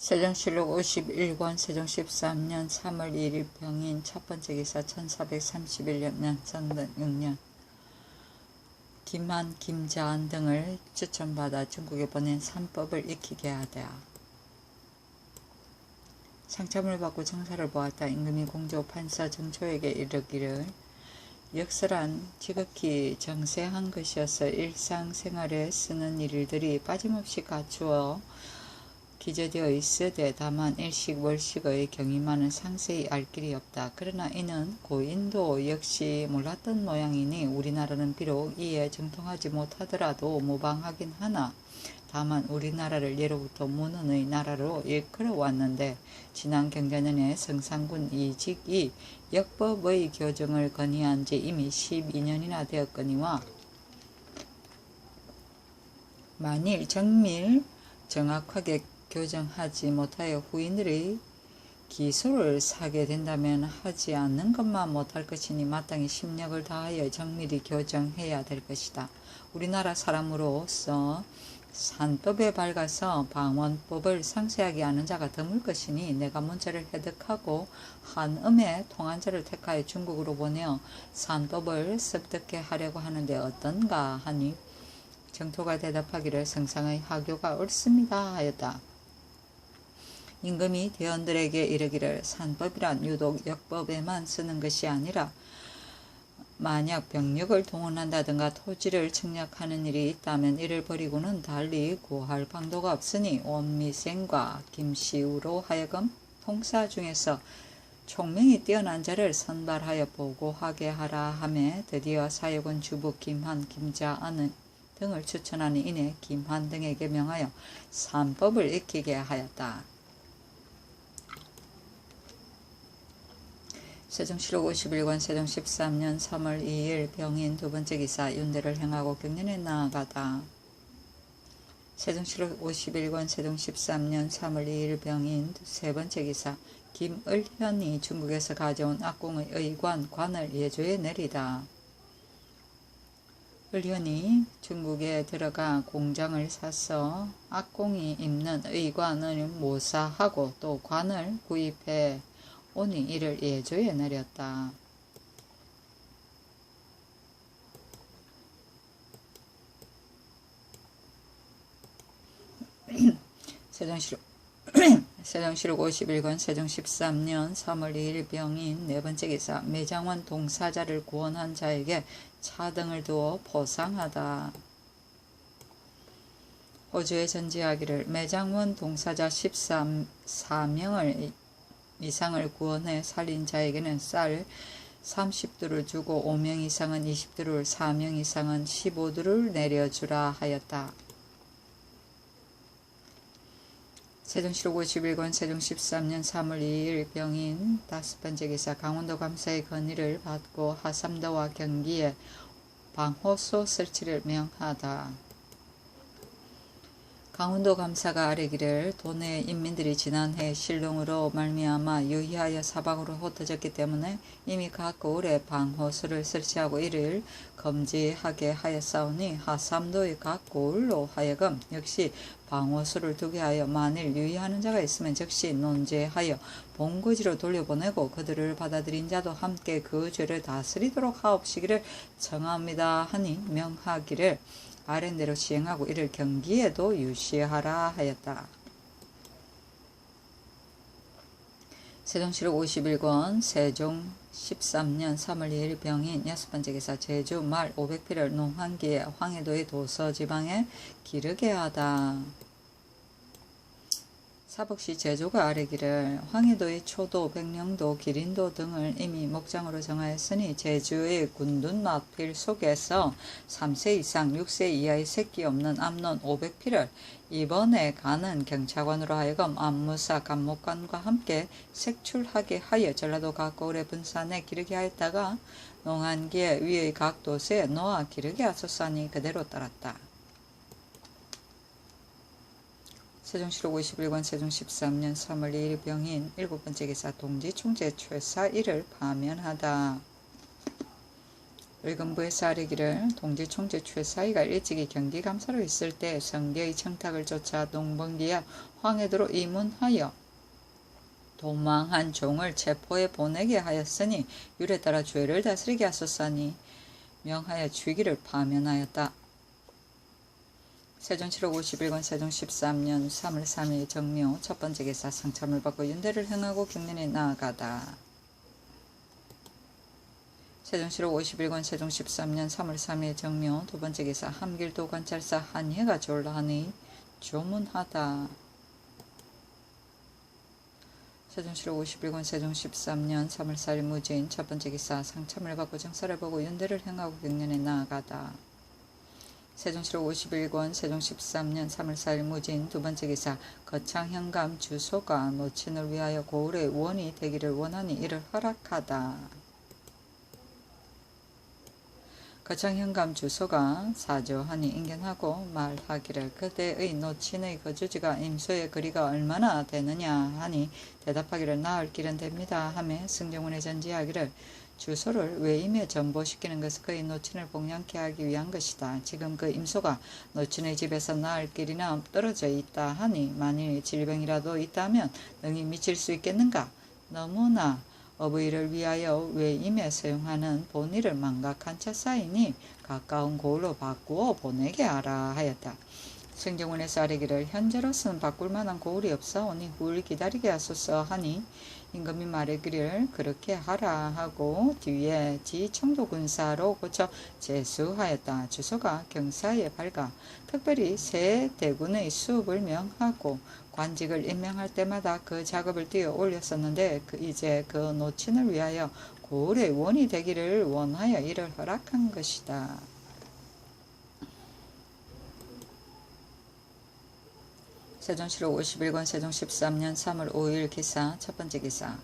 세종실록 51권 세종 13년 3월 2일 병인 첫번째 기사 1431년 정든 6년 김한, 김자한 등을 추천받아 중국에 보낸 산법을 익히게 하되 상참을 받고 정사를 보았다. 임금이 공조 판서 정초에게 이르기를 역설한 지극히 정세한 것이어서 일상생활에 쓰는 일들이 빠짐없이 갖추어 기재되어 있으되 다만 일식 월식의 경위만은 상세히 알 길이 없다. 그러나 이는 고인도 역시 몰랐던 모양이니 우리나라는 비록 이에 정통하지 못하더라도 무방하긴 하나 다만 우리나라를 예로부터 문헌의 나라로 일컬어왔는데 지난 경자년에 성상군 이직이 역법의 교정을 건의한 지 이미 12년이나 되었거니와 만일 정확하게 교정하지 못하여 후인들의 기소를 사게 된다면 하지 않는 것만 못할 것이니 마땅히 심력을 다하여 정밀히 교정해야 될 것이다. 우리나라 사람으로서 산법에 밝아서 방언법을 상세하게 아는 자가 드물 것이니 내가 문자를 해득하고 한음에 통한 자를 택하여 중국으로 보내어 산법을 습득해 하려고 하는데 어떤가 하니 정토가 대답하기를 성상의 하교가 옳습니다 하였다. 임금이 대원들에게 이르기를 산법이란 유독 역법에만 쓰는 것이 아니라 만약 병력을 동원한다든가 토지를 측량하는 일이 있다면 이를 버리고는 달리 구할 방도가 없으니 원미생과 김시우로 하여금 통사 중에서 총명이 뛰어난 자를 선발하여 보고하게 하라 하매 드디어 사역원 주부 김한, 김자안 등을 추천하니 이내 김한 등에게 명하여 산법을 익히게 하였다. 세종실록 51권 세종 13년 3월 2일 병인 두번째 기사 윤대를 행하고 경련에 나아가다. 세종실록 51권 세종 13년 3월 2일 병인 세번째 기사 김을현이 중국에서 가져온 악공의 의관을 예조에 내리다. 을현이 중국에 들어가 공장을 사서 악공이 입는 의관을 모사하고 또 관을 구입해 오니 이를 예조에 내렸다. 세종실록 51권 세종 13년 3월 2일 병인 네번째 기사 매장원 동사자를 구원한 자에게 차등을 두어 포상하다. 호주에 전지하기를 매장원 동사자 14명을 이상을 구원해 살린 자에게는 쌀 30두를 주고 5명 이상은 20두를 4명 이상은 15두를 내려주라 하였다. 세종실록 51권 세종 13년 3월 2일 병인 다섯번째 기사 강원도 감사의 건의를 받고 하삼도와 경기에 방호소 설치를 명하다. 강원도 감사가 아뢰기를 도내 인민들이 지난해 실롱으로 말미암아 유의하여 사방으로 흩어졌기 때문에 이미 각 고을에 방호소를 설치하고 이를 금지하게 하였사오니 하삼도의 각 고을로 하여금 역시 방호소를 두게 하여 만일 유의하는 자가 있으면 즉시 논제하여 본거지로 돌려보내고 그들을 받아들인 자도 함께 그 죄를 다스리도록 하옵시기를 청합니다 하니 명하기를 아랜대로 시행하고 이를 경기에도 유시하라 하였다. 세종실록 51권 세종 13년 3월 2일 병인 여섯번째 기사 제주 말 500필을 농한기에 황해도의 도서지방에 기르게 하다. 사복시 제조가 아뢰기를 황해도의 초도, 백령도, 기린도 등을 이미 목장으로 정하였으니 제주의 군둔마필 속에서 3세 이상 6세 이하의 새끼 없는 암논 500필을 이번에 가는 경차관으로 하여금 안무사 감목관과 함께 색출하게 하여 전라도 각 고을의 분산에 기르게 하였다가 농한기에 위의 각 도서에 놓아 기르게 하소서하니 그대로 따랐다. 세종실록 51권 세종 13년 3월 2일 병인 일곱번째 기사 동지충제 최사 1을 파면하다. 의금부에서 아뢰기를 동지 총재 최사희가 일찍이 경기감사로 있을 때 성계의 청탁을 쫓아 동번기야 황해도로 이문하여 도망한 종을 체포해 보내게 하였으니 율에 따라 죄를 다스리게 하소서니 명하여 주기를 파면하였다. 세종 7억 51권 세종 13년 3월 3일 정묘 첫 번째 기사 상참을 받고 윤대를 행하고 경련에 나아가다. 세종 7억 51권 세종 13년 3월 3일 정묘 두 번째 기사 함길도 관찰사 한예가 졸라하니 조문하다. 세종 7억 51권 세종 13년 3월 4일 무진 첫 번째 기사 상참을 받고 정사를 보고 윤대를 행하고 경련에 나아가다. 세종 7억 51권 세종 13년 3월 4일 무진 두 번째 기사 거창현감 주소가 노친을 위하여 고을의 원이 되기를 원하니 이를 허락하다. 거창현감 주소가 사조하니 인견하고 말하기를 그대의 노친의 거주지가 임소의 거리가 얼마나 되느냐 하니 대답하기를 나을 길은 됩니다 하며 승정원에 전지하기를 주소를 외임에 전보시키는 것은 그의 노친을 복양케 하기 위한 것이다. 지금 그 임소가 노친의 집에서 나을 길이나 떨어져 있다 하니 만일 질병이라도 있다면 능히 미칠 수 있겠는가? 너무나 어부일을 위하여 외임에 사용하는 본의를 망각한 차 사이니 가까운 고을로 바꾸어 보내게 하라 하였다. 승정원에서 아뢰기를 현재로서는 바꿀 만한 고을이 없사오니 후를 기다리게 하소서 하니 임금이 말하기를 그렇게 하라 하고 뒤에 지청도 군사로 고쳐 제수하였다. 주소가 경사에 밝아 특별히 새 대군의 수업을 명하고 관직을 임명할 때마다 그 작업을 뛰어 올렸었는데 이제 그 노친을 위하여 고을의 원이 되기를 원하여 이를 허락한 것이다. 세종 7억 51권 세종 13년 3월 5일 기사 첫 번째 기사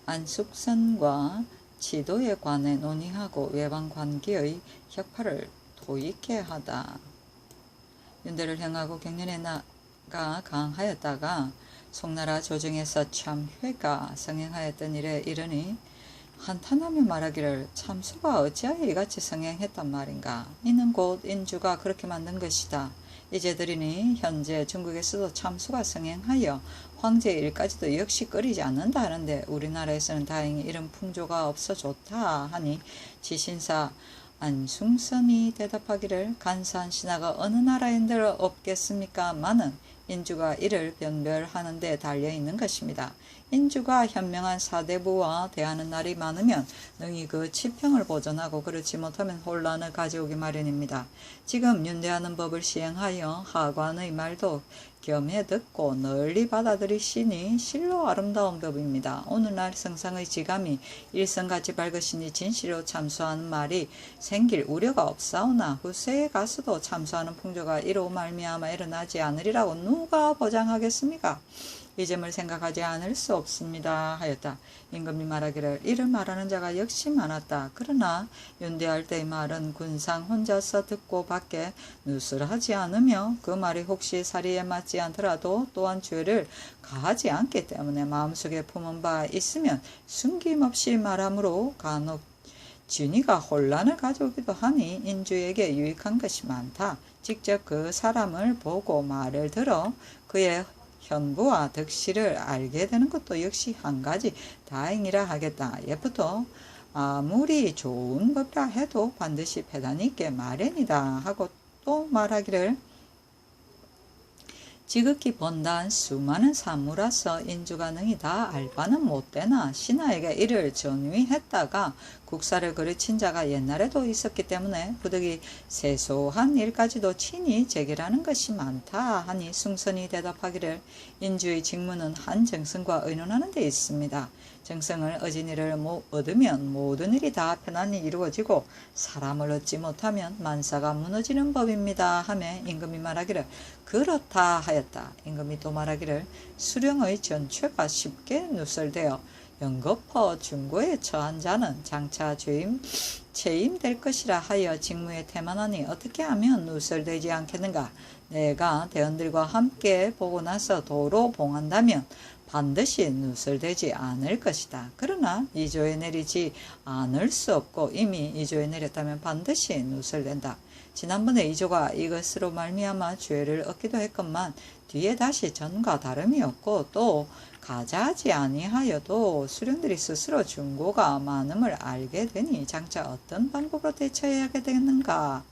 안숙선과 지도에 관해 논의하고 외방관계의 혁파를 도입케 하다. 윤대를 행하고 경련에 나가 강하였다가 송나라 조정에서 참회가 성행하였던 일에 이르니 한탄하며 말하기를 참수가 어찌하여 이같이 성행했단 말인가. 이는 곧 인주가 그렇게 만든 것이다. 이제 들으니 현재 중국에서도 참수가 성행하여 황제의 일까지도 역시 꺼리지 않는다 하는데 우리나라에서는 다행히 이런 풍조가 없어 좋다 하니 지신사 안숭선이 대답하기를 간사한 신하가 어느 나라인들 없겠습니까? 마는 인주가 이를 변별하는 데 달려있는 것입니다. 인주가 현명한 사대부와 대하는 날이 많으면 능히 그 치평을 보존하고 그렇지 못하면 혼란을 가져오기 마련입니다. 지금 윤대하는 법을 시행하여 하관의 말도 겸해 듣고 널리 받아들이시니 실로 아름다운 법입니다. 오늘날 성상의 지감이 일성같이 밝으시니 진실로 참수하는 말이 생길 우려가 없사오나 후세에 가서도 참수하는 풍조가 이로 말미암아 일어나지 않으리라고 누가 보장하겠습니까? 이 점을 생각하지 않을 수 없습니다 하였다. 임금이 말하기를 이를 말하는 자가 역시 많았다. 그러나 윤대할 때의 말은 군상 혼자서 듣고 밖에 누설하지 않으며 그 말이 혹시 사리에 맞지 않더라도 또한 죄를 가하지 않기 때문에 마음속에 품은 바 있으면 숨김없이 말하므로 간혹 진위가 혼란을 가져오기도 하니 인주에게 유익한 것이 많다. 직접 그 사람을 보고 말을 들어 그의 현부와 덕실을 알게 되는 것도 역시 한 가지 다행이라 하겠다. 예부터 아무리 좋은 법이라 해도 반드시 배단이 있게 마련이다 하고 또 말하기를 지극히 번다한 수많은 사무라서 인주가 능히 다 알 바는 못되나 신하에게 이를 전위했다가 국사를 그르친 자가 옛날에도 있었기 때문에 부득이 세소한 일까지도 친히 제기라는 것이 많다 하니 숭선이 대답하기를 인주의 직무는 한 정성과 의논하는 데 있습니다. 정성을 얻은 일을 얻으면 모든 일이 다 편안히 이루어지고 사람을 얻지 못하면 만사가 무너지는 법입니다 하며 임금이 말하기를 그렇다 하였다. 임금이 또 말하기를 수령의 전최가 쉽게 누설되어 연거퍼 중고에 처한 자는 장차 체임될 것이라 하여 직무에 태만하니 어떻게 하면 누설되지 않겠는가. 내가 대원들과 함께 보고 나서 도로 봉한다면 반드시 누설되지 않을 것이다. 그러나 이조에 내리지 않을 수 없고 이미 이조에 내렸다면 반드시 누설된다. 지난번에 이조가 이것으로 말미암아 죄를 얻기도 했건만 뒤에 다시 전과 다름이 없고 또 가자하지 아니하여도 수령들이 스스로 중고가 많음을 알게 되니 장차 어떤 방법으로 대처해야 되겠는가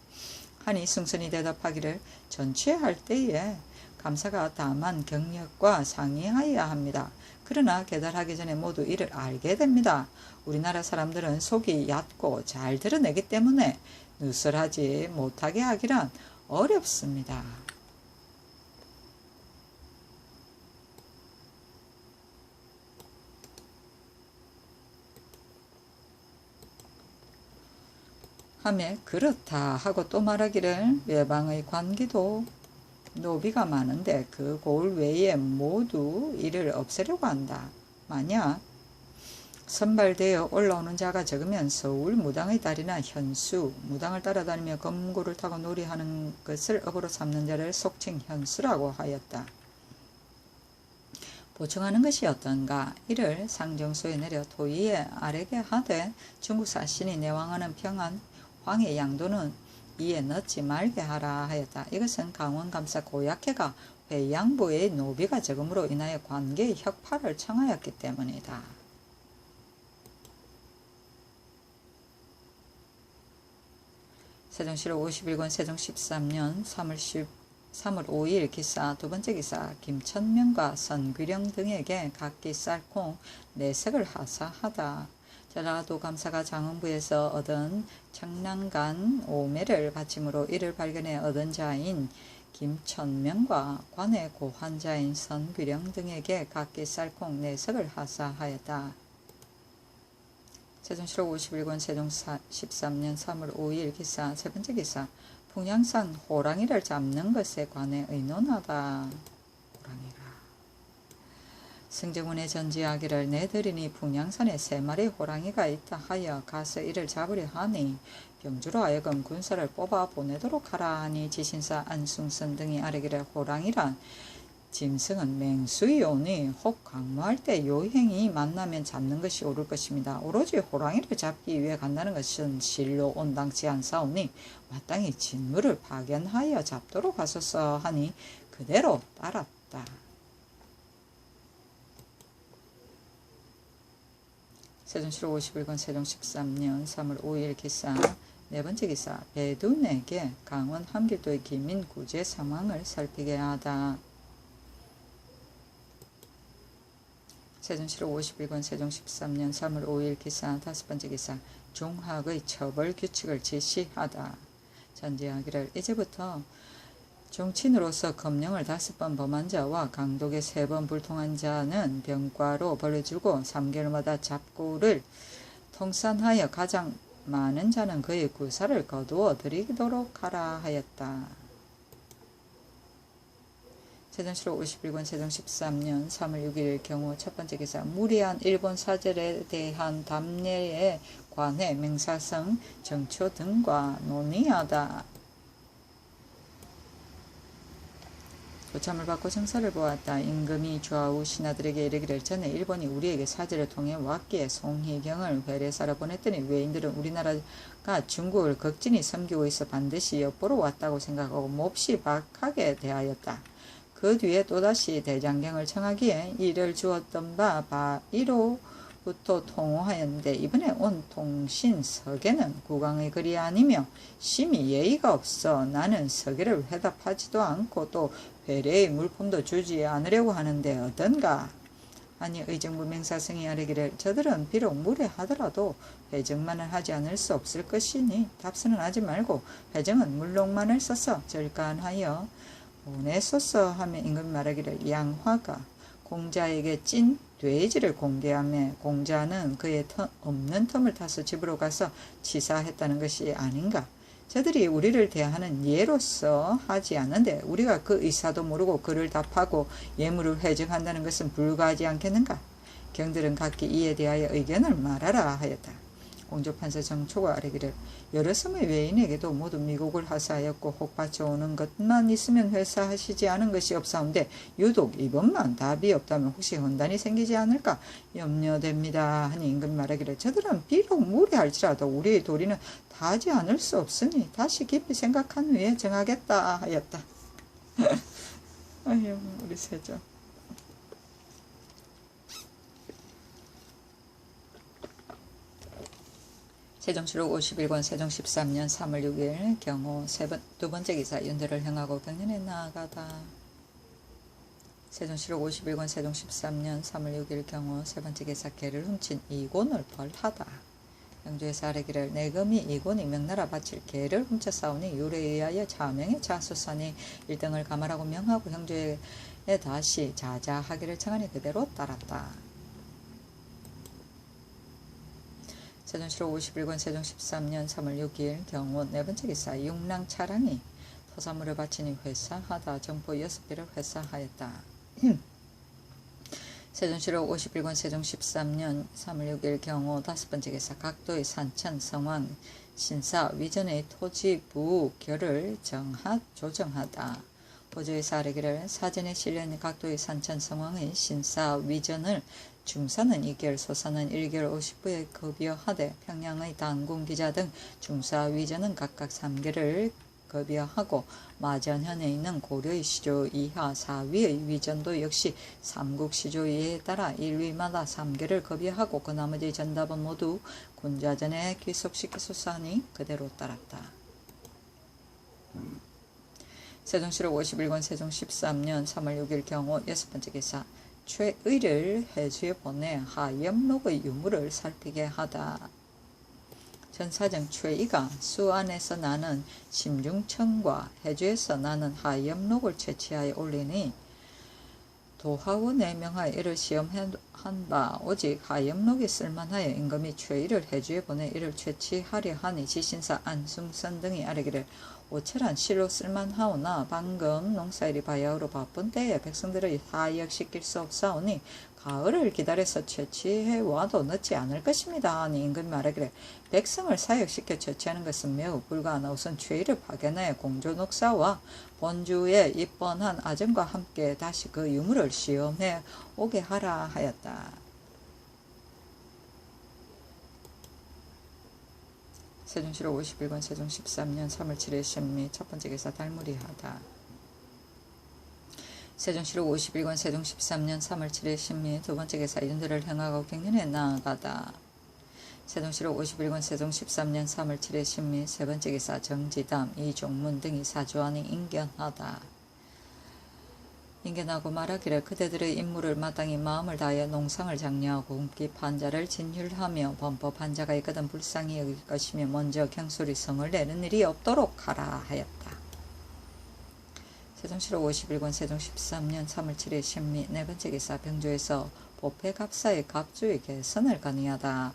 하니 승선이 대답하기를 전취할 때에 감사가 다만 경력과 상의하여야 합니다. 그러나 계달하기 전에 모두 이를 알게 됩니다. 우리나라 사람들은 속이 얕고 잘 드러내기 때문에 누설하지 못하게 하기란 어렵습니다. 하매 그렇다 하고 또 말하기를 외방의 관기도 노비가 많은데 그 고을 외에 모두 이를 없애려고 한다. 만약 선발되어 올라오는 자가 적으면 서울 무당의 딸이나 현수, 무당을 따라다니며 검고를 타고 놀이하는 것을 업으로 삼는 자를 속칭 현수라고 하였다. 보충하는 것이 어떤가? 이를 상정소에 내려 토의에 아래게 하되 중국 사신이 내왕하는 평안 황해 양도는 이에 넣지 말게 하라 하였다. 이것은 강원감사 고약해가 회양부의 노비가 적음으로 인하여 관계의 혁파를 청하였기 때문이다. 세종시록 51권 세종 13년 3월 5일 기사 두번째 기사 김천명과 선귀령 등에게 각기 쌀콩 4석을 하사하다. 전라도 감사가 장흥부에서 얻은 청량간 오매를 받침으로 이를 발견해 얻은 자인 김천명과 관의 고환자인 선귀령 등에게 각기 쌀콩 4석을 하사하였다. 세종시록 51권 세종 13년 3월 5일 기사 세번째 기사 풍양산 호랑이를 잡는 것에 관해 의논하다. 호랑이라. 승정원에 전지하기를 내들이니 풍양산에 3마리 호랑이가 있다 하여 가서 이를 잡으려 하니 병주로 하여금 군사를 뽑아 보내도록 하라 하니 지신사 안승선 등이 아뢰기를 호랑이란 짐승은 맹수이오니 혹 강모할 때 요행이 만나면 잡는 것이 옳을 것입니다. 오로지 호랑이를 잡기 위해 간다는 것은 실로 온당치 않사오니 마땅히 진물을 파견하여 잡도록 하소서 하니 그대로 따랐다. 세종시록 51권 세종 13년 3월 5일 기사 네번째 기사 배둔에게 강원 함길도의 기민 구제 상황을 살피게 하다. 세종시록 51권 세종 13년 3월 5일 기사 다섯번째 기사 중학의 처벌 규칙을 제시하다. 전제하기를 이제부터 종친으로서 검령을 5번 범한 자와 강독에 3번 불통한 자는 병과로 벌려주고 3개월마다 잡고를 통산하여 가장 많은 자는 그의 구사를 거두어 드리도록 하라 하였다. 세종시록 51권 세종 13년 3월 6일 경우 첫번째 기사 무리한 일본 사절에 대한 답례에 관해 맹사성 정초 등과 논의하다. 고참을 받고 정사를 보았다. 임금이 좌우 신하들에게 이르기를 전에 일본이 우리에게 사절을 통해 왔기에 송희경을 회례사로 보냈더니 외인들은 우리나라가 중국을 극진히 섬기고 있어 반드시 엿보러 왔다고 생각하고 몹시 박하게 대하였다. 그 뒤에 또다시 대장경을 청하기에 이를 주었던 바 바이로부터 통호하였는데 이번에 온 통신 서계는 국왕의 글이 아니며 심히 예의가 없어 나는 서계를 회답하지도 않고 또 회례의 물품도 주지 않으려고 하는데 어떤가? 아니 의정부 맹사성이 아뢰기를 저들은 비록 무례하더라도 회정만을 하지 않을 수 없을 것이니 답선은 하지 말고 회정은 물록만을 써서 절간하여 보내소서 하며 임금이 말하기를 양화가 공자에게 찐 돼지를 공개하며 공자는 그의 없는 틈을 타서 집으로 가서 치사했다는 것이 아닌가? 저들이 우리를 대하는 예로서 하지 않는데 우리가 그 의사도 모르고 그를 답하고 예물을 회정한다는 것은 불가하지 않겠는가? 경들은 각기 이에 대하여 의견을 말하라 하였다. 공조판서 정초가 아래기를 여러 섬의 외인에게도 모두 미국을 하사하였고 혹 바쳐오는 것만 있으면 회사하시지 않은 것이 없사온데 유독 이것만 답이 없다면 혹시 혼란이 생기지 않을까 염려됩니다 하니 임금이 말하기를 저들은 비록 무례할지라도 우리의 도리는 다하지 않을 수 없으니 다시 깊이 생각한 후에 정하겠다 하였다. 아유 우리 세조. 세종실록 51권 세종 13년 3월 6일 경호 두 번째 기사 연대를 행하고 경연에 나아가다. 세종실록 51권 세종 13년 3월 6일 경호 세 번째 기사 개를 훔친 이곤을 벌하다. 영주에서 아뢰기를 내금이 이곤이 명나라 바칠 개를 훔쳐 싸우니 율에 의하여 자명에 자수사니 1등을 감하라고 명하고 형주에 다시 자자하기를 청하니 그대로 따랐다. 세종실록 51권 세종 13년 3월 6일 경호 네 번째 기사 육랑 차량이 토사물을 바치니 회사하다 정포 6개를 회사하였다. 세종실록 51권 세종 13년 3월 6일 경호 다섯 번째 기사 각도의 산천 성왕 신사 위전의 토지부 결을 조정하다. 보조에서 아뢰기를 사전에 실려있는 각도의 산천 성왕의 신사 위전을 중사는 2개월, 소사는 1개월 50부에 급여하되 평양의 당군 기자 등 중사 위전은 각각 3개를 급여하고 마전현에 있는 고려의 시조 이하 4위의 위전도 역시 삼국 시조 이에 따라 1위마다 3개를 급여하고 그 나머지 전답은 모두 군자전에 귀속시켜소사하니 그대로 따랐다. 세종실록 51권 세종 13년 3월 6일 경호 여섯 번째 기사 최의를 해주에 보내 하염록의 유물을 살피게 하다. 전사정 최의가 수안에서 나는 심중천과 해주에서 나는 하염록을 채취하여 올리니 도하원에 명하여 이를 시험한 바 오직 하염록이 쓸만하여 임금이 최의를 해주에 보내 이를 채취하려 하니 지신사 안승선 등이 아뢰기를 오철한 실로 쓸만하오나 방금 농사일이 바야흐로 바쁜 때에 백성들을 사역시킬 수 없사오니 가을을 기다려서 채취해와도 늦지 않을 것입니다 하니 임금이 말하기를 백성을 사역시켜 채취하는 것은 매우 불가하나 우선 최의를 파견하여 공조녹사와 본주에 입번한 아정과 함께 다시 그 유물을 시험해 오게 하라 하였다. 세종실록 51권 세종 13년 3월 7일 신미 첫 번째 기사 달무리하다. 세종실록 51권 세종 13년 3월 7일 신미 두 번째 기사 연대를 행하고 경연에 나아가다. 세종실록 51권 세종 13년 3월 7일 신미 세 번째 기사 정지담 이종문 등이 사주하니 인견하다. 인견하고 말하기를 그대들의 임무를 마땅히 마음을 다하여 농상을 장려하고 금기 판자를 진율하며 범법 판자가 있거든 불쌍히 여길 것이며 먼저 경솔이 성을 내는 일이 없도록 하라 하였다. 세종실록 51권 세종 13년 3월 7일 신미 네 번째 기사 병조에서 보패갑사의 갑주의 개선을 건의하다.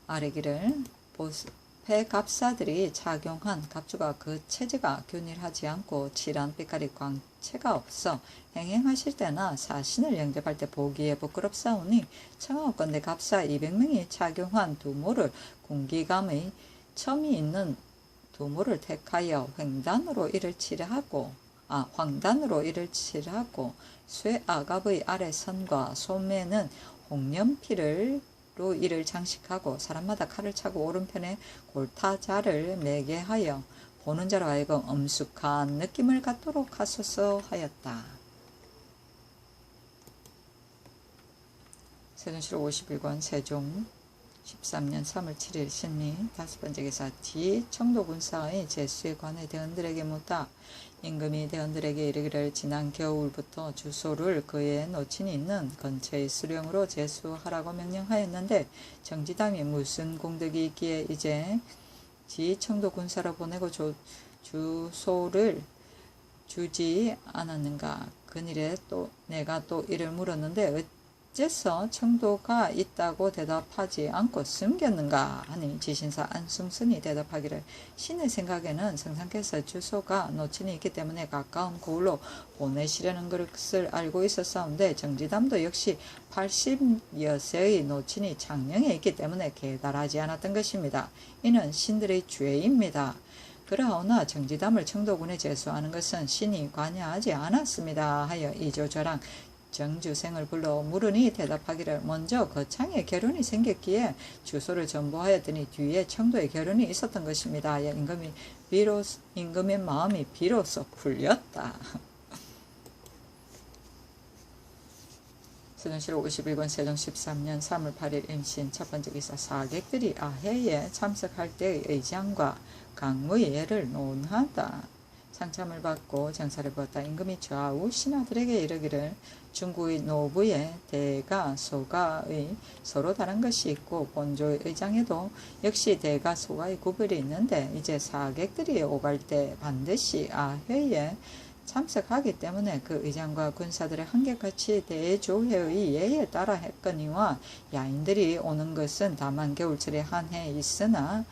아뢰기를 보패갑사들이 착용한 갑주가 그 체제가 균일하지 않고 칠한 빛깔이 광채가 없어 행행하실 때나 사신을 영접할 때 보기에 부끄럽사오니 청하건대 갑사 200명이 착용한 두모를 군기감의 첨이 있는 두모를 택하여 황단으로 이를 칠하고 쇠아갑의 아래선과 소매는 홍염피를 로 이를 장식하고 사람마다 칼을 차고 오른편에 골타자를 매게 하여 보는 자로 하여금 엄숙한 느낌을 갖도록 하소서 하였다. 세종실록 51권 세종 13년 3월 7일 신미 다섯 번째 기사 뒤 청도군사의 제수에 관해 대원들에게 묻다. 임금이 대원들에게 이르기를 지난 겨울부터 주소를 그의 노친이 있는 근처의 수령으로 제수하라고 명령하였는데 정지담이 무슨 공덕이 있기에 이제 지 청도군사로 보내고 주소를 주지 않았는가. 그일에 또 내가 또 이를 물었는데 어째서 청도가 있다고 대답하지 않고 숨겼는가 하니 지신사 안승순이 대답하기를 신의 생각에는 성상께서 주소가 노친이 있기 때문에 가까운 고을로 보내시려는 것을 알고 있었사온데 정지담도 역시 80여세의 노친이 장령에 있기 때문에 계달하지 않았던 것입니다. 이는 신들의 죄입니다. 그러하오나 정지담을 청도군에 제수하는 것은 신이 관여하지 않았습니다 하여 이조저랑 정주생을 불러 물으니 대답하기를 먼저 거창에 결혼이 생겼기에 주소를 전보하였더니 뒤에 청도에 결혼이 있었던 것입니다 하여 임금의 마음이 비로소 풀렸다. 세종실록 51권 세종 13년 3월 8일 임신 첫 번째 기사 사객들이 아해에 참석할 때의 의장과 강무의 예를 논하다. 상참을 받고 정사를 보았다. 임금이 좌우 신하들에게 이르기를 중국의 노부의 대가 소가의 서로 다른 것이 있고 본조의 의장에도 역시 대가 소가의 구별이 있는데 이제 사객들이 오갈 때 반드시 아회에 참석하기 때문에 그 의장과 군사들의 한결같이 대조회의 예에 따라 했거니와 야인들이 오는 것은 다만 겨울철에 한 해 있으나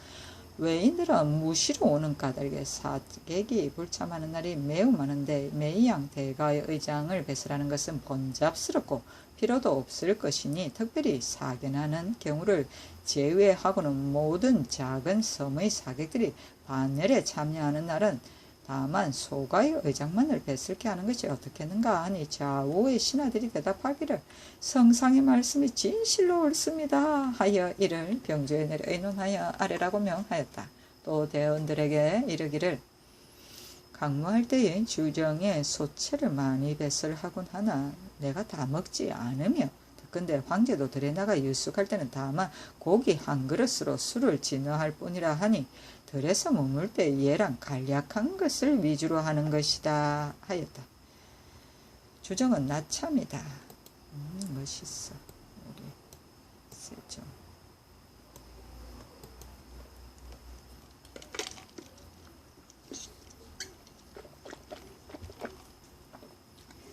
외인들은 무시로 오는 까닭에 사객이 불참하는 날이 매우 많은데 매양 대가의 의장을 배설하는 것은 번잡스럽고 필요도 없을 것이니 특별히 사견하는 경우를 제외하고는 모든 작은 섬의 사객들이 반열에 참여하는 날은 다만 소가의 의장만을 뱃슬게 하는 것이 어떻겠는가 하니 좌우의 신하들이 대답하기를 성상의 말씀이 진실로 옳습니다 하여 이를 병조에 내려 의논하여 아래라고 명하였다. 또 대원들에게 이르기를 강무할 때에 주정에 소채를 많이 배설하곤 하나 내가 다 먹지 않으며 근데 황제도 들에 나가 유숙할 때는 다만 고기 한 그릇으로 술을 진어할 뿐이라 하니 들에서 머물 때 얘랑 간략한 것을 위주로 하는 것이다 하였다. 주정은 나참이다. 멋있어. 우리 세종.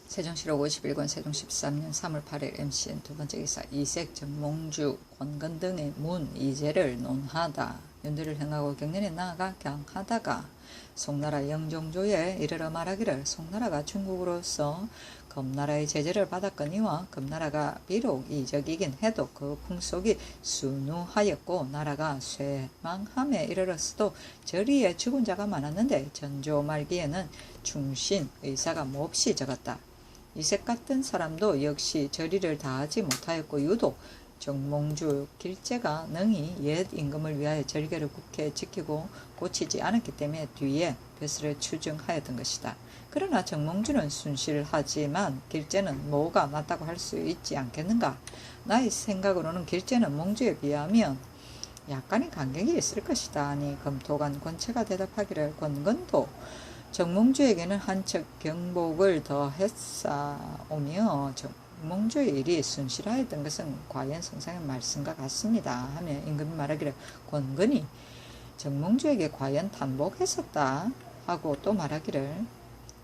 세종실록 51권 세종 13년 3월 8일 MCN 두 번째 기사 이색 정몽주 권건 등의 문 이제를 논하다. 윤들을 행하고 경년에 나아가 경하다가 송나라 영종조에 이르러 말하기를 송나라가 중국으로서 금나라의 제재를 받았거니와 금나라가 비록 이적이긴 해도 그 풍속이 순우하였고 나라가 쇠망함에 이르렀어도 저리에 죽은 자가 많았는데 전조 말기에는 충신 의사가 몹시 적었다. 이색 같은 사람도 역시 저리를 다하지 못하였고 유독 정몽주 길제가 능히 옛 임금을 위하여 절개를 굳게 지키고 고치지 않았기 때문에 뒤에 벼슬을 추증하였던 것이다. 그러나 정몽주는 순실하지만 길제는 뭐가 맞다고 할 수 있지 않겠는가? 나의 생각으로는 길제는 몽주에 비하면 약간의 간격이 있을 것이다 하니 검토관 권체가 대답하기를 권건도 정몽주에게는 한척 경복을 더했사오며 정몽주의 일이 순실하였던 것은 과연 성상의 말씀과 같습니다 하며 임금이 말하기를 권건이 정몽주에게 과연 탄복했었다 하고 또 말하기를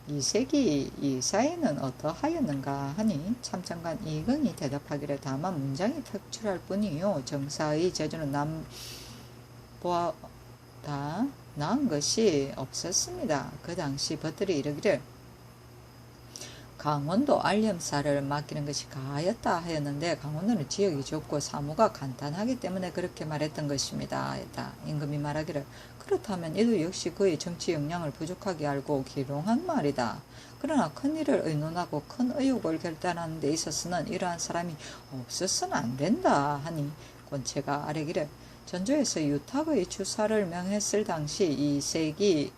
이색이 이 사이는 어떠하였는가 하니 참장관 이근이 대답하기를 다만 문장이 특출할 뿐이요 정사의 제주는 남보다 나은 것이 없었습니다. 그 당시 벗들이 이르기를 강원도 알렴사를 맡기는 것이 가하였다 하였는데 강원도는 지역이 좁고 사무가 간단하기 때문에 그렇게 말했던 것입니다 했다. 임금이 말하기를 그렇다면 이도 역시 그의 정치 역량을 부족하게 알고 기롱한 말이다. 그러나 큰 일을 의논하고 큰 의혹을 결단하는 데 있어서는 이러한 사람이 없어서는 안 된다 하니 권체가 아뢰기를 전조에서 유탁의 주사를 명했을 당시 이색이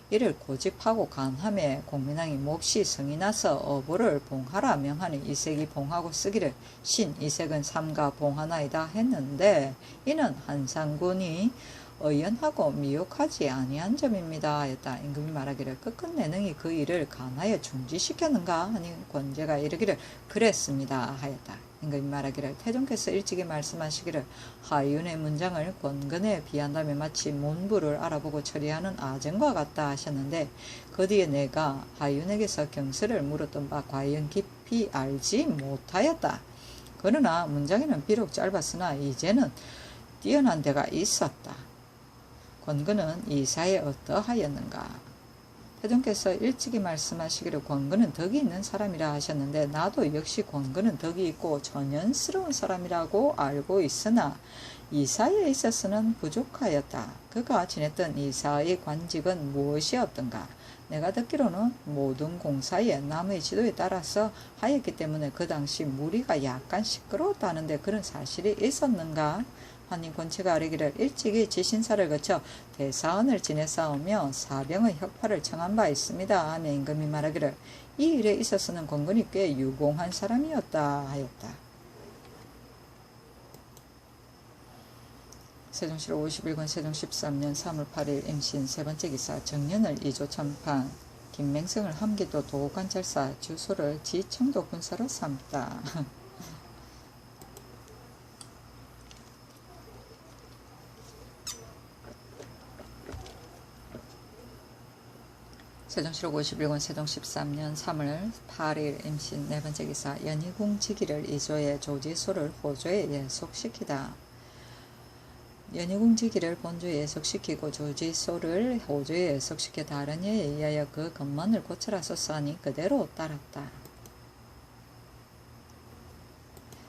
이를 고집하고 간함에 공민왕이 몹시 성이 나서 어보를 봉하라 명하니 이색이 봉하고 쓰기를 신 이색은 삼가 봉하나이다 했는데 이는 한상군이 의연하고 미혹하지 아니한 점입니다 하였다. 임금이 말하기를 끝끝내 능히 그 일을 간하여 중지시켰는가 하니 권제가 이르기를 그랬습니다 하였다. 임금이 말하기를 태종께서 일찍이 말씀하시기를 하윤의 문장을 권근에 비한다면 마치 문부를 알아보고 처리하는 아쟁과 같다 하셨는데 그 뒤에 내가 하윤에게서 경서를 물었던 바 과연 깊이 알지 못하였다. 그러나 문장에는 비록 짧았으나 이제는 뛰어난 데가 있었다. 권근은 이사에 어떠하였는가? 태종께서 일찍이 말씀하시기를 권근은 덕이 있는 사람이라 하셨는데 나도 역시 권근은 덕이 있고 전연스러운 사람이라고 알고 있으나 이사에 있어서는 부족하였다. 그가 지냈던 이사의 관직은 무엇이었던가? 내가 듣기로는 모든 공사에 남의 지도에 따라서 하였기 때문에 그 당시 무리가 약간 시끄러웠다는데 그런 사실이 있었는가? 한인 권치가 아뢰기를 일찍이 지신사를 거쳐 대사원을 지내싸우며 사병의 혁파를 청한 바 있습니다 하며 임금이 말하기를 이 일에 있어서는 권근이 꽤 유공한 사람이었다 하였다. 세종실록 51권 세종 13년 3월 8일 임신 세번째 기사 정년을 이조참판 김맹성을 함기도 도관찰사 주소를 지청도 군사로 삼다. 세종실록 51권 세종 13년 3월 8일 임신 네번째 기사 연희궁 지기를 이조에 조지소를 호조에 예속시키다. 연희궁 지기를 본조에 예속시키고 조지소를 호조에 예속시켜 다른 예에 의하여 그 건만을 고쳐라 썼사니 그대로 따랐다.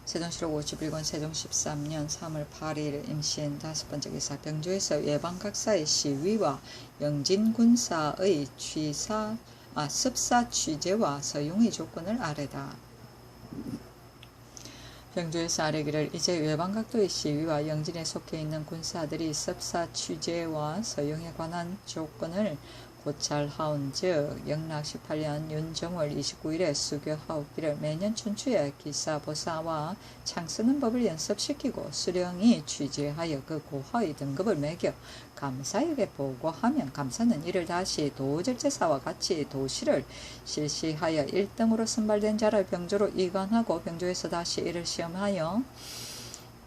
세종실록 51권 세종 13년 3월 8일 임신 다섯번째 기사 병조에서 외방각사의 시위와 영진군사의 습사 취재와 서용의 조건을 아뢰다. 병조에서 아뢰기를 이제 외방각도의 시위와 영진에 속해있는 군사들이 습사 취재와 서용에 관한 조건을 고찰하온즉 영락 18년 윤정월 29일에 수교하옵기를 매년 춘추에 기사보사와 창쓰는 법을 연습시키고 수령이 취재하여 그 고하의 등급을 매겨 감사에게 보고하면 감사는 이를 다시 도절제사와 같이 도시를 실시하여 1등으로 선발된 자를 병조로 이관하고 병조에서 다시 이를 시험하여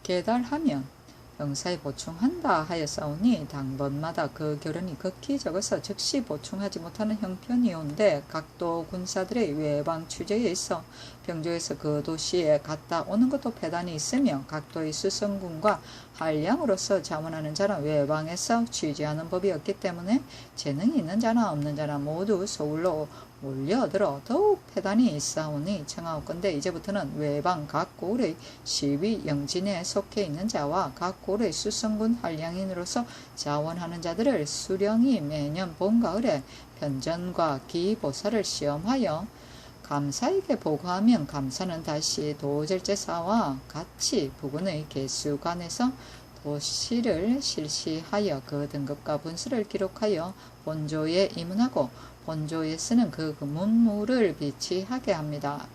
계달하면 병사에 보충한다 하였사오니 당번마다 그 결혼이 극히 적어서 즉시 보충하지 못하는 형편이온데 각도 군사들의 외방 취재에 있어 병조에서 그 도시에 갔다 오는 것도 폐단이 있으며 각도의 수성군과 한량으로서 자문하는 자는 외방에서 취재하는 법이 없기 때문에 재능이 있는 자나 없는 자나 모두 서울로 몰려들어 더욱 폐단이 있사오니 청하옵건대 이제부터는 외방 각 고을의 시위 영진에 속해 있는 자와 각 고을의 수성군 한량인으로서 자원하는 자들을 수령이 매년 봄가을에 편전과 기보사를 시험하여 감사에게 보고하면 감사는 다시 도절제사와 같이 부군의 개수관에서 도시를 실시하여 그 등급과 분수를 기록하여 본조에 임문하고 본조에 쓰는 그 문물을 비치하게 합니다.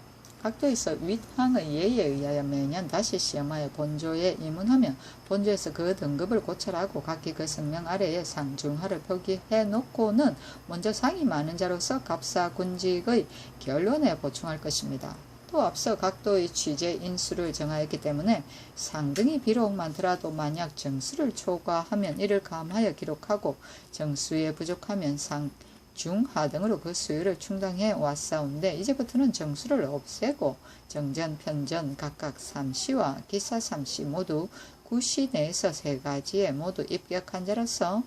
각도에서 윗항의 예에 의하여 매년 다시 시험하여 본조에 임문하면 본조에서 그 등급을 고찰하고 각기 그 성명 아래에 상중하를 표기해 놓고는 먼저 상이 많은 자로서 갑사 군직의 결론에 보충할 것입니다. 또 앞서 각도의 취재 인수를 정하였기 때문에 상등이 비록 많더라도 만약 정수를 초과하면 이를 감하여 기록하고 정수에 부족하면 상 중하 등으로 그 수요를 충당해 왔사온데 이제부터는 정수를 없애고 정전, 편전 각각 3시와 기사 3시 모두 9시 내에서 3가지에 모두 입격한 자로서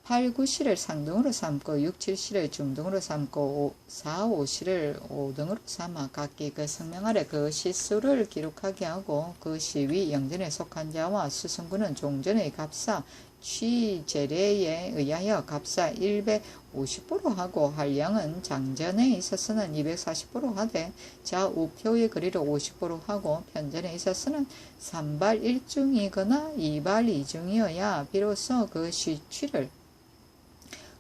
8, 9시를 상등으로 삼고 6, 7시를 중등으로 삼고 4, 5시를 5등으로 삼아 각기 그 성명 아래 그 시수를 기록하게 하고 그 시위 영전에 속한 자와 수성군은 종전의 갑사 취재례에 의하여 갑사 150보로 하고 한량은 장전에 있어서는 240보로 하되 좌우표의 거리를 50보로 하고 편전에 있어서는 3발 1중이거나 2발 2중이어야 비로소 그 시취를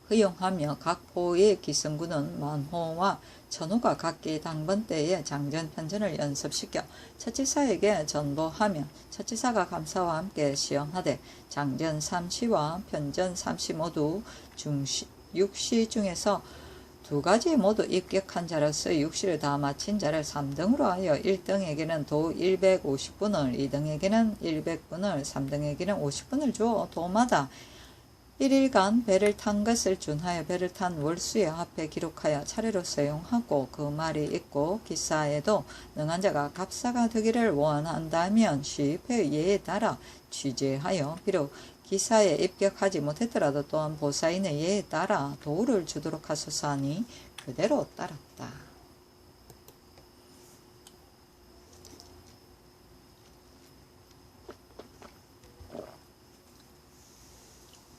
허용하며 각 호의 기성군은 만호와 천호가 각기 당번 때에 장전 편전을 연습시켜 첫지사에게 전보하며 첫지사가 감사와 함께 시험하되 장전 3시와 편전 3시 모두 6시 중에서 2가지 모두 입격한 자로서 6시를 다 마친 자를 3등으로 하여 1등에게는 도 150분을, 2등에게는 100분을, 3등에게는 50분을 주어 도마다 1일간 배를 탄 것을 준하여 배를 탄 월수의 앞에 기록하여 차례로 사용하고 그 말이 있고 기사에도 능한 자가 갑사가 되기를 원한다면 시입의 예에 따라 취재하여 비록 기사에 입격하지 못했더라도 또한 보사인의 예에 따라 도를 주도록 하소서 하니 그대로 따랐다.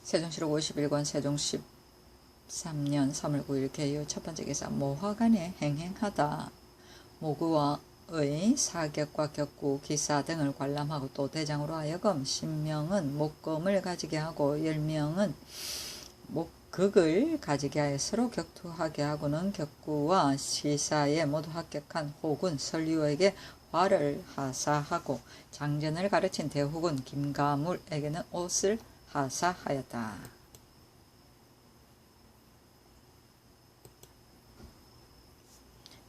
세종시록 51권 세종 13년 3월 9일 개요 첫 번째 기사 모화간에 행행하다. 모구와의 사격과 격구, 기사 등을 관람하고 또 대장으로 하여금 10명은 목검을 가지게 하고 10명은 목극을 가지게 하여 서로 격투하게 하고는 격구와 시사에 모두 합격한 혹은 설유에게 화를 하사하고 장전을 가르친 대혹은 김가물에게는 옷을 하사하였다.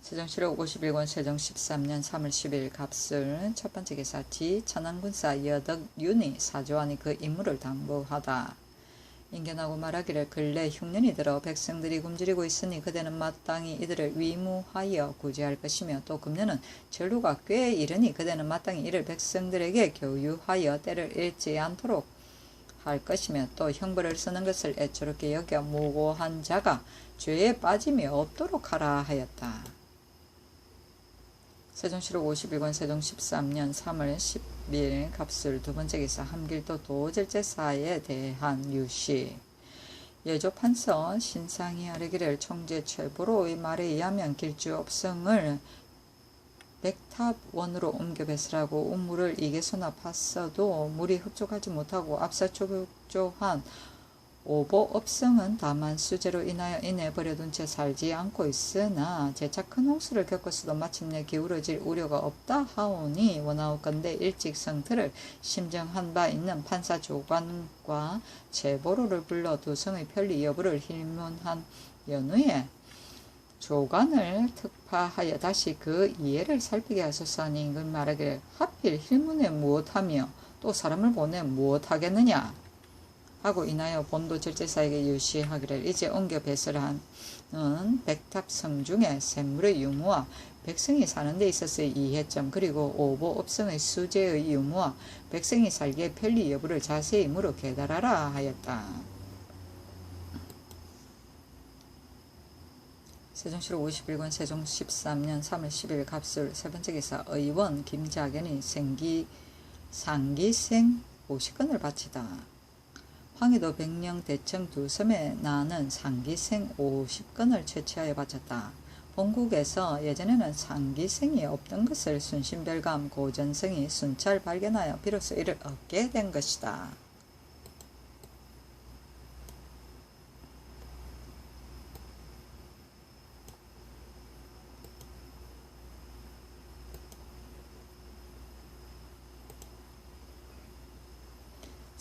세종시록 51권 세종 13년 3월 10일 갑술 첫 번째 기사지 천안군사 여덕윤이 사조하니 그 임무를 당부하다. 인견하고 말하기를 근래 흉년이 들어 백성들이 굶주리고 있으니 그대는 마땅히 이들을 위무하여 구제할 것이며 또 금년은 전류가 꽤 이르니 그대는 마땅히 이를 백성들에게 교유하여 때를 잃지 않도록 할 것이며 또 형벌을 쓰는 것을 애처롭게 여겨 무고한 자가 죄에 빠짐이 없도록 하라 하였다. 세종시록 51권 세종 13년 3월 10일 갑술 두 번째 기사 함길도 도절제사에 대한 유시 예조판서 신상이 아뢰기를 총재 최보로의 말에 의하면 길주업성을 백탑원으로 옮겨 배설하고 우물을 이개소나 팠어도 물이 흡족하지 못하고 압사초급조한 오보업성은 다만 수재로 인하여 인해 버려둔 채 살지 않고 있으나 재차 큰 홍수를 겪었어도 마침내 기울어질 우려가 없다 하오니 원하옵건대 일찍 성틀을 심정한 바 있는 판사 조관과 제보로를 불러 두 성의 편리 여부를 hir문한 연후에 조관을 특파하여 다시 그 이해를 살피게 하소서 하니 임금 말하기를 하필 hir문에 무엇하며 또 사람을 보내 무엇하겠느냐 하고 인하여 본도 절제사에게 유시하기를 이제 옮겨 배설하는 백탑성 중에 샘물의 유무와 백성이 사는 데 있어서의 이해점 그리고 오보업성의 수재의 유무와 백성이 살기에 편리 여부를 자세히 물어 깨달아라 하였다. 세종시록 51권 세종 13년 3월 10일 갑술 세 번째 기사 의원 김자견이 상기생 50건을 바치다. 황해도 백령 대청 두 섬에 나는 상기생 50건을 채취하여 바쳤다. 본국에서 예전에는 상기생이 없던 것을 순신별감 고전성이 순찰 발견하여 비로소 이를 얻게 된 것이다.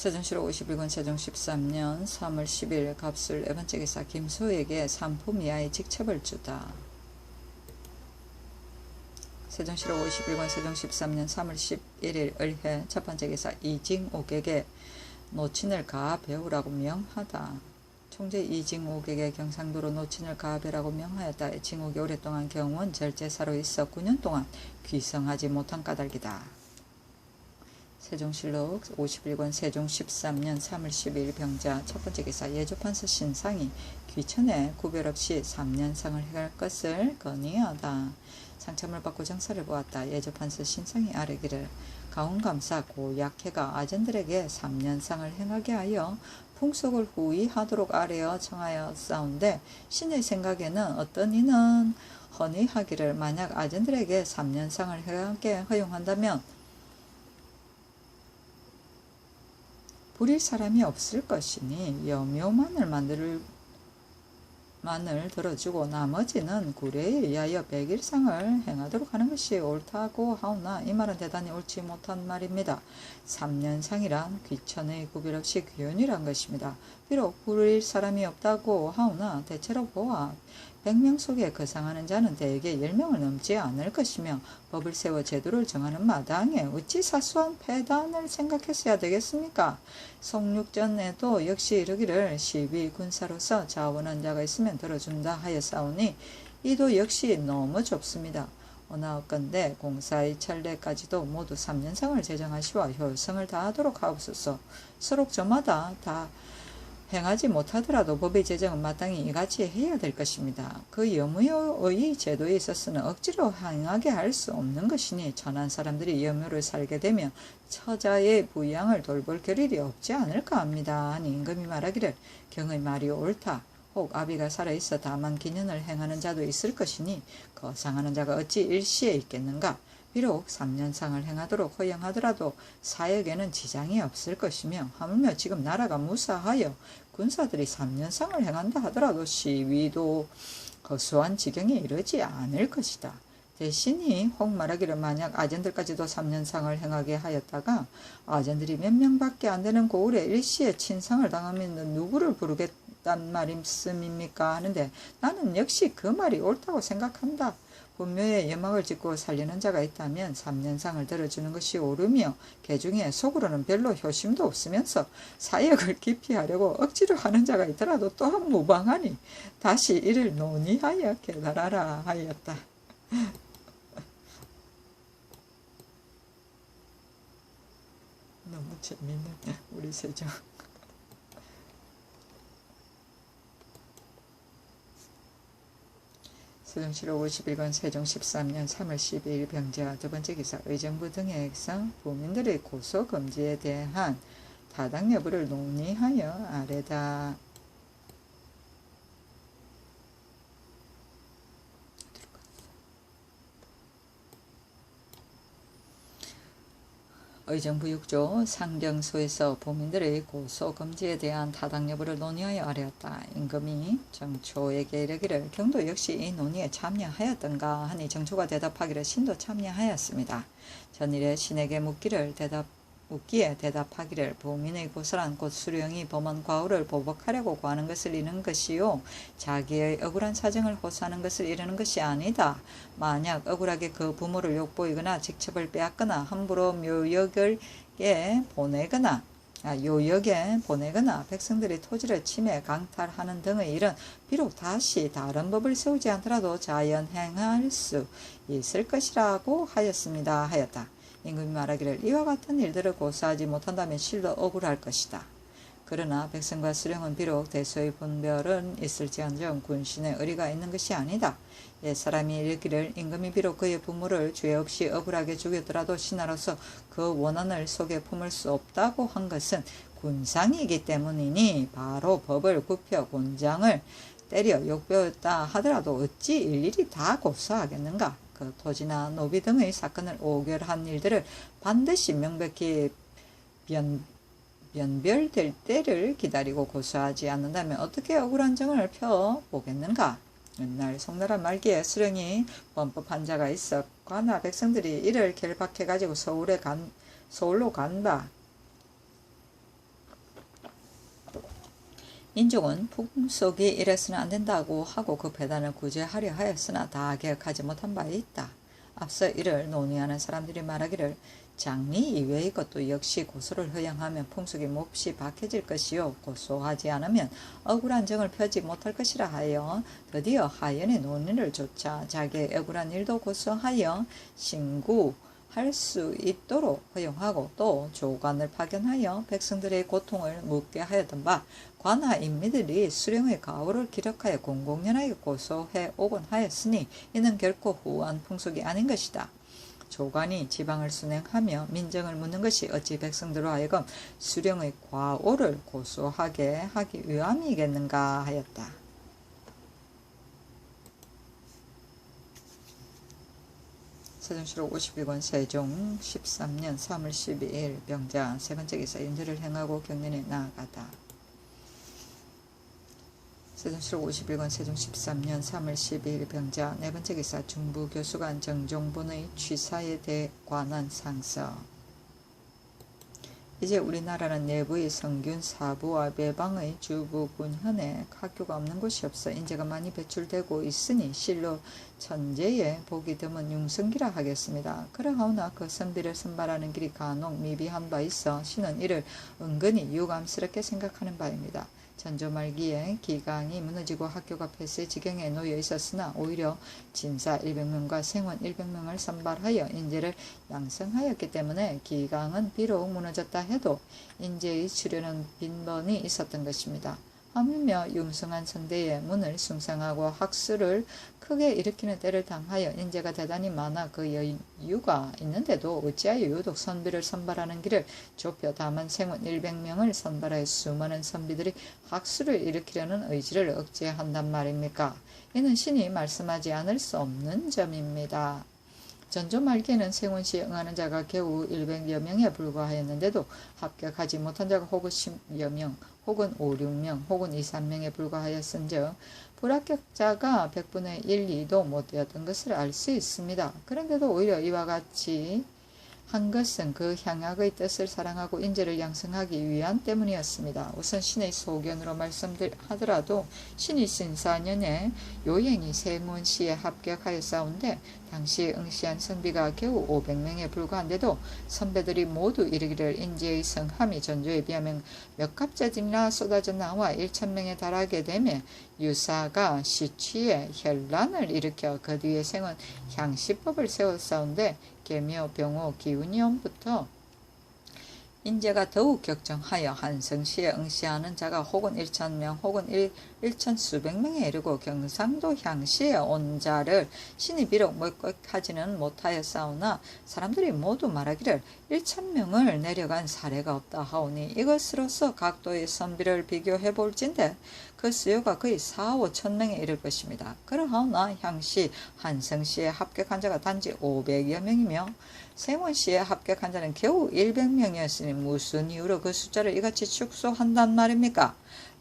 세종시록 51권 세종 13년 3월 10일 갑술 네 번째 기사 김소에게 삼품 이하의 직첩을 주다. 세종시록 51권 세종 13년 3월 11일 을해 첫 번째 기사 이징옥에게 노친을 가하 배우라고 명하다. 총재 이징옥에게 경상도로 노친을 가하 배우라고 명하였다. 이징옥이 오랫동안 경원 절제사로 있어 9년 동안 귀성하지 못한 까닭이다. 세종실록 51권 세종 13년 3월 10일 병자 첫 번째 기사 예조판서 신상이 귀천에 구별 없이 3년상을 행할 것을 건의하다. 상참을 받고 정사를 보았다. 예조판서 신상이 아뢰기를 가운감사 고약해가 아전들에게 3년상을 행하게 하여 풍속을 후이하도록 아뢰어 청하여 싸운데 신의 생각에는 어떤 이는 헌의하기를 만약 아전들에게 3년상을 행하게 허용한다면 부릴 사람이 없을 것이니 여묘만을 들어주고 나머지는 구례에 의하여 100일상을 행하도록 하는 것이 옳다고 하오나 이 말은 대단히 옳지 못한 말입니다. 3년상이란 귀천의 구별 없이 귀연이란 것입니다. 비록 부릴 사람이 없다고 하오나 대체로 보아 100명 속에 거상하는 자는 대개 10명을 넘지 않을 것이며 법을 세워 제도를 정하는 마당에 어찌 사소한 폐단을 생각했어야 되겠습니까? 성육전에도 역시 이르기를 시비 군사로서 자원한 자가 있으면 들어준다 하였사오니 이도 역시 너무 좁습니다. 원하건대 공사의 찰례까지도 모두 3년상을 제정하시와 효성을 다하도록 하옵소서. 서로 저마다 다 행하지 못하더라도 법의 제정은 마땅히 이같이 해야 될 것입니다. 그 여무의 제도에 있어서는 억지로 행하게 할 수 없는 것이니 천한 사람들이 여무를 살게 되면 처자의 부양을 돌볼 겨를이 없지 않을까 합니다. 하니 임금이 말하기를 경의 말이 옳다. 혹 아비가 살아있어 다만 기년을 행하는 자도 있을 것이니 거상하는 자가 어찌 일시에 있겠는가. 비록 3년상을 행하도록 허용하더라도 사역에는 지장이 없을 것이며 하물며 지금 나라가 무사하여 군사들이 3년상을 행한다 하더라도 시위도 거수한 지경에 이르지 않을 것이다. 대신이 혹 말하기를 만약 아전들까지도 3년상을 행하게 하였다가 아전들이 몇 명밖에 안 되는 고을에 일시에 친상을 당하면 누구를 부르겠단 말씀입니까 하는데 나는 역시 그 말이 옳다고 생각한다. 분묘에 여막을 짓고 살리는 자가 있다면 3년상을 들어주는 것이 옳으며 개중에 속으로는 별로 효심도 없으면서 사역을 깊이 하려고 억지로 하는 자가 있더라도 또한 무방하니 다시 이를 논의하여 깨달아라 하였다. 너무 재밌는 우리 세종. 세종실록 51권 세종 13년 3월 12일 병자 두번째 기사 의정부 등에서 부민들의 고소 금지에 대한 타당 여부를 논의하여 아래다. 의정부 6조 상정소에서 부민들의 고소 금지에 대한 타당 여부를 논의하여 아뢰었다. 임금이 정초에게 이르기를 경도 역시 이 논의에 참여하였던가 하니 정초가 대답하기를 신도 참여하였습니다. 전일에 신에게 묻기에 대답하기를 부민의 고소란 곧 수령이 범한 과오를 보복하려고 구하는 것을 이르는 것이요 자기의 억울한 사정을 호소하는 것을 이르는 것이 아니다. 만약 억울하게 그 부모를 욕보이거나 직첩을 빼앗거나 함부로 요역에 보내거나 백성들이 토지를 침해 강탈하는 등의 일은 비록 다시 다른 법을 세우지 않더라도 자연 행할 수 있을 것이라고 하였다. 임금이 말하기를 이와 같은 일들을 고소하지 못한다면 실로 억울할 것이다. 그러나 백성과 수령은 비록 대소의 분별은 있을지언정 군신의 의리가 있는 것이 아니다. 옛사람이 이르기를 임금이 비록 그의 부모를 죄 없이 억울하게 죽였더라도 신하로서 그 원한을 속에 품을 수 없다고 한 것은 군상이기 때문이니 바로 법을 굽혀 곤장을 때려 욕배웠다 하더라도 어찌 일일이 다 고소하겠는가. 그 토지나 노비 등의 사건을 오결한 일들을 반드시 명백히 변별될 때를 기다리고 고소하지 않는다면 어떻게 억울한 정을 펴보겠는가. 옛날 송나라 말기에 수령이 범법한 자가 있어 관아 백성들이 이를 결박해가지고 서울로 간다. 인종은 풍속이 이래서는 안 된다고 하고 그 배단을 구제하려 하였으나 다 개혁하지 못한 바 있다. 앞서 이를 논의하는 사람들이 말하기를 장리 이외의 것도 역시 고소를 허용하면 풍속이 몹시 박해질 것이요 고소하지 않으면 억울한 정을 펴지 못할 것이라 하여 드디어 하연의 논의를 조차 자기의 억울한 일도 고소하여 신고할 수 있도록 허용하고 또 조관을 파견하여 백성들의 고통을 묻게 하였던 바 관아 인미들이 수령의 가오를 기록하여 공공연하게 고소해 오곤 하였으니 이는 결코 후한 풍속이 아닌 것이다. 조관이 지방을 순행하며 민정을 묻는 것이 어찌 백성들로 하여금 수령의 과오를 고소하게 하기 위함이겠는가 하였다. 세종실록 51권 세종 13년 3월 12일 병자 세번째 기사 인절을 행하고 경연에 나아가다. 세종실록 51권 세종 13년 3월 12일 병자 네번째 기사 중부교수관 정종본의 취사에 관한 상서. 이제 우리나라는 내부의 성균, 사부와 외방의 주부, 군현에 학교가 없는 곳이 없어 인재가 많이 배출되고 있으니 실로 천재의 보기 드문 융성기라 하겠습니다. 그러하오나 그 선비를 선발하는 길이 간혹 미비한 바 있어 신은 이를 은근히 유감스럽게 생각하는 바입니다. 전조 말기에 기강이 무너지고 학교가 폐쇄 지경에 놓여 있었으나 오히려 진사 100명과 생원 100명을 선발하여 인재를 양성하였기 때문에 기강은 비록 무너졌다 해도 인재의 출현은 빈번히 있었던 것입니다. 하물며 융성한 성대의 문을 숭상하고 학수를 크게 일으키는 때를 당하여 인재가 대단히 많아 그 여유가 있는데도 어찌하여 유독 선비를 선발하는 길을 좁혀 다만 생원 100명을 선발하여 수많은 선비들이 학수를 일으키려는 의지를 억제한단 말입니까? 이는 신이 말씀하지 않을 수 없는 점입니다. 전조 말기에는 생원시에 응하는 자가 겨우 100여 명에 불과하였는데도 합격하지 못한 자가 혹은 10여 명, 혹은 5, 6명, 혹은 2, 3명에 불과하였은즉 불합격자가 100분의 1, 2도 못되었던 것을 알 수 있습니다. 그런데도 오히려 이와 같이 한 것은 그 향악의 뜻을 사랑하고 인재를 양성하기 위한 때문이었습니다. 우선 신의 소견으로 말씀하더라도 신이 신사년에 요행이 생원시에 합격하였사온데 당시 응시한 선비가 겨우 500명에 불과한데도 선배들이 모두 이르기를 인재의 성함이 전조에 비하면 몇 갑자들이나 쏟아져 나와 1000명에 달하게 되며 유사가 시취에 혈란을 일으켜 그 뒤에 생은 향시법을 세웠사온데 계묘, 병호, 기운이염부터 인재가 더욱 격정하여 한성시에 응시하는 자가 혹은 1000명 혹은 1000수백 명에 이르고 경상도 향시에 온 자를 신이 비록 목격하지는 못하였사오나 사람들이 모두 말하기를 1000명을 내려간 사례가 없다 하오니 이것으로서 각도의 선비를 비교해 볼진데 그 수요가 거의 4, 5천 명에 이를 것입니다. 그러하오나 향시, 한성시에 합격한 자가 단지 500여 명이며 생원시에 합격한 자는 겨우 100명이었으니 무슨 이유로 그 숫자를 이같이 축소한단 말입니까?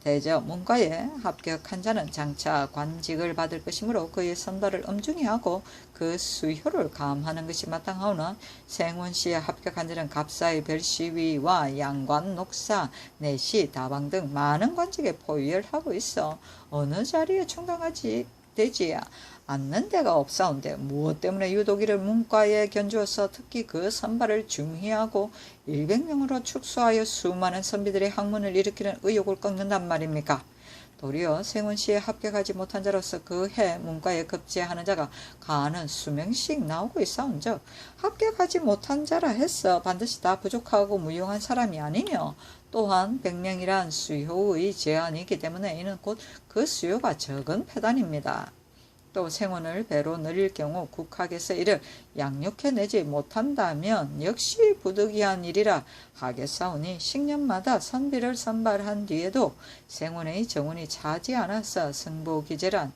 대저 문과에 합격한 자는 장차 관직을 받을 것이므로 그의 선발을 엄중히 하고 그 수효를 감하는 것이 마땅하오나 생원시에 합격한 자는 갑사의 별시위와 양관, 녹사, 내시, 다방 등 많은 관직에 포위하고 있어 어느 자리에 충당하지 되지 않는 데가 없사온데 무엇 때문에 유독 이를 문과에 견주어서 특히 그 선발을 중히하고 100명으로 축소하여 수많은 선비들의 학문을 일으키는 의욕을 꺾는단 말입니까? 도리어 생원시에 합격하지 못한 자로서 그 해 문과에 급제하는 자가 가는 수명씩 나오고 있사온즉 합격하지 못한 자라 해서 반드시 다 부족하고 무용한 사람이 아니며 또한 100명이란 수요의 제한이기 때문에 이는 곧 그 수요가 적은 패단입니다. 또 생원을 배로 늘릴 경우 국학에서 이를 양육해내지 못한다면 역시 부득이한 일이라 하겠사오니 식년마다 선비를 선발한 뒤에도 생원의 정원이 차지 않아서 승보기재란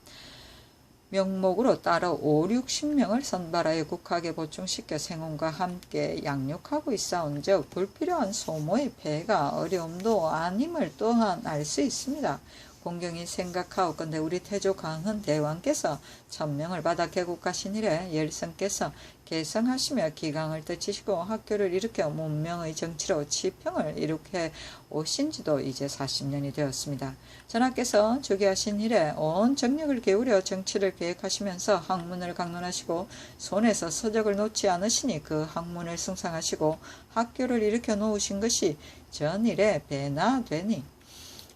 명목으로 따로 5, 60명을 선발하여 국학에 보충시켜 생원과 함께 양육하고 있사온즉 불필요한 소모의 폐가 어려움도 아님을 또한 알 수 있습니다. 공경이 생각하옵건대 우리 태조 강헌 대왕께서 1000명을 받아 개국하신 이래 열성께서 개성하시며 기강을 떨치시고 학교를 일으켜 문명의 정치로 치평을 일으켜 오신 지도 이제 40년이 되었습니다. 전하께서 즉위하신 이래 온 정력을 기울여 정치를 계획하시면서 학문을 강론하시고 손에서 서적을 놓지 않으시니 그 학문을 숭상하시고 학교를 일으켜 놓으신 것이 전일에 배나 되니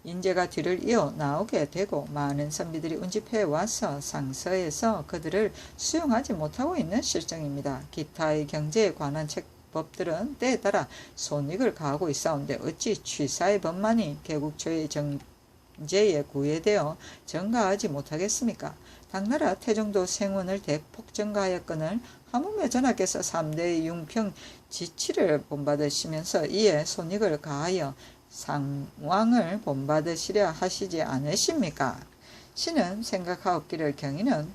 인재가 뒤를 이어 나오게 되고 많은 선비들이 운집해 와서 상서에서 그들을 수용하지 못하고 있는 실정입니다. 기타의 경제에 관한 법들은 때에 따라 손익을 가하고 있사온데 어찌 취사의 법만이 개국초의 정제에 구애되어 전가하지 못하겠습니까? 당나라 태종도 생원을 대폭 전가하였거늘 하물며 전하께서 3대의 융평 지치를 본받으시면서 이에 손익을 가하여 상왕을 본받으시려 하시지 않으십니까? 신은 생각하옵기를 경의는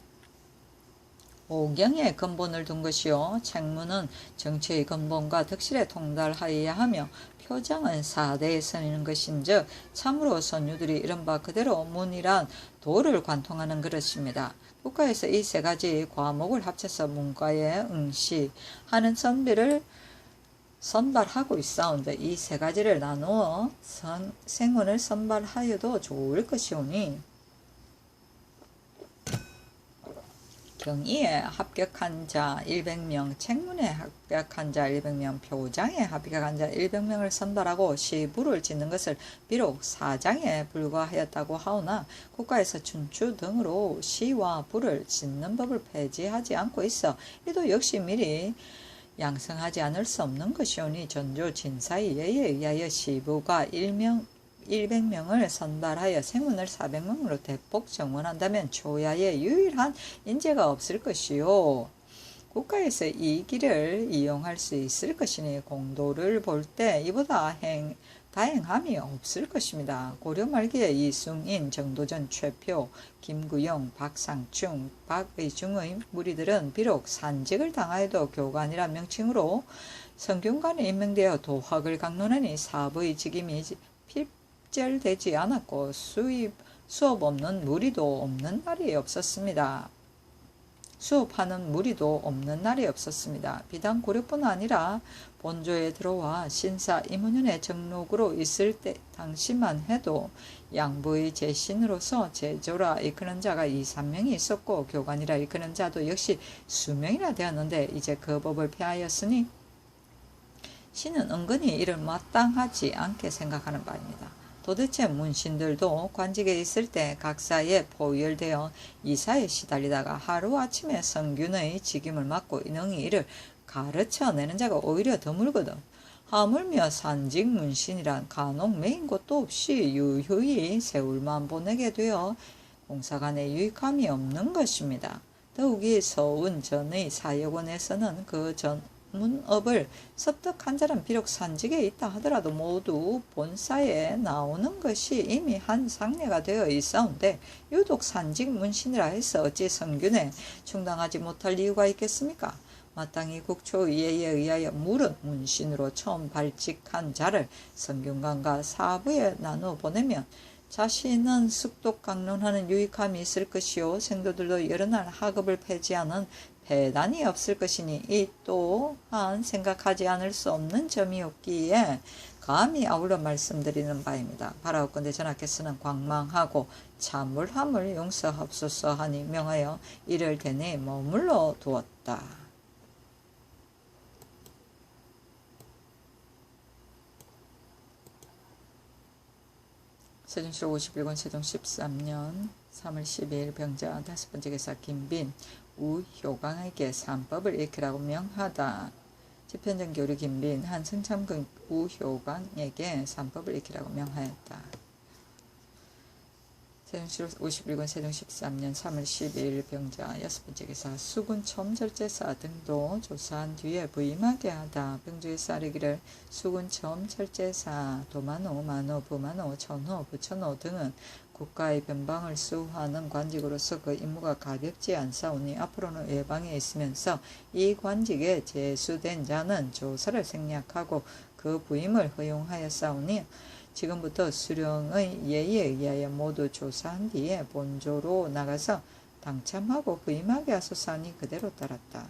오경의 근본을 둔 것이요 책문은 정치의 근본과 덕실에 통달하여야 하며 표정은 사대에 서는 것인즉 참으로 선유들이 이른바 그대로 문이란 도를 관통하는 그릇입니다. 국가에서 이 세 가지 과목을 합쳐서 문과에 응시하는 선비를 선발하고 있사온데 이 세 가지를 나누어 생원을 선발하여도 좋을 것이오니 경의에 합격한 자 100명, 책문에 합격한 자 100명, 표장에 합격한 자 100명을 선발하고 시부를 짓는 것을 비록 사장에 불과하였다고 하오나 국가에서 춘추 등으로 시와 부를 짓는 법을 폐지하지 않고 있어 이도 역시 미리 양성하지 않을 수 없는 것이오니 전조 진사의 예에 의하여 시부가 100명을 선발하여 생문을 400명으로 대폭 정원한다면 초야의 유일한 인재가 없을 것이요. 국가에서 이 길을 이용할 수 있을 것이니 공도를 볼 때 이보다 다행함이 없을 것입니다. 고려 말기에 이승인, 정도전, 최표, 김구용, 박상충, 박의중의 무리들은 비록 산직을 당하여도 교관이란 명칭으로 성균관에 임명되어 도학을 강론하니 사부의 직임이 필절되지 않았고 수업 없는 무리도 없는 날이 없었습니다. 수업하는 무리도 없는 날이 없었습니다. 비단 고려뿐 아니라 본조에 들어와 신사 임원윤의 정록으로 있을 때 당시만 해도 양부의 제신으로서 제조라 이끄는 자가 2~3명이 있었고 교관이라 이끄는 자도 역시 수명이나 되었는데 이제 그 법을 폐하였으니 신은 은근히 이를 마땅하지 않게 생각하는 바입니다. 도대체 문신들도 관직에 있을 때 각사에 포열되어 이사에 시달리다가 하루아침에 성균의 직임을 맡고 능히 이를 가르쳐내는 자가 오히려 드물거든. 하물며 산직 문신이란 간혹 메인 곳도 없이 유유히 세월만 보내게 되어 공사간에 유익함이 없는 것입니다. 더욱이 서운 전의 사역원에서는 그 전문업을 습득한 자는 비록 산직에 있다 하더라도 모두 본사에 나오는 것이 이미 한 상례가 되어 있사온데 유독 산직 문신이라 해서 어찌 성균에 충당하지 못할 이유가 있겠습니까? 마땅히 국초의회에 의하여 물은 문신으로 처음 발직한 자를 성균관과 사부에 나누어 보내면 자신은 숙독 강론하는 유익함이 있을 것이요 생도들도 여러 날 학업을 폐지하는 배단이 없을 것이니 이 또한 생각하지 않을 수 없는 점이었기에 감히 아울러 말씀드리는 바입니다. 바라옵건대 전하께서는 광망하고 참물함을 용서하옵소서 하니 명하여 이를 대내 머물러 두었다. 세종실 51권 세종 13년 3월 12일 병자 5번째 계사 김빈 우효광에게 산법을 익히라고 명하다. 지편전 교류 김빈 한승참근 우효광에게 산법을 익히라고 명하였다. 세종실 51권 세종 13년 3월 12일 병자 6번째 계사 수군 첨절제사 등도 조사한 뒤에 부임하게 하다. 병주에 싸르기를 수군 첨절제사 도만호, 만호, 부만호, 천호, 부천호 등은 국가의 변방을 수호하는 관직으로서 그 임무가 가볍지 않사오니 앞으로는 외방에 있으면서 이 관직에 제수된 자는 조사를 생략하고 그 부임을 허용하였사오니 지금부터 수령의 예의에 의하여 모두 조사한 뒤에 본조로 나가서 당참하고 부임하게 하소서하니 그대로 따랐다.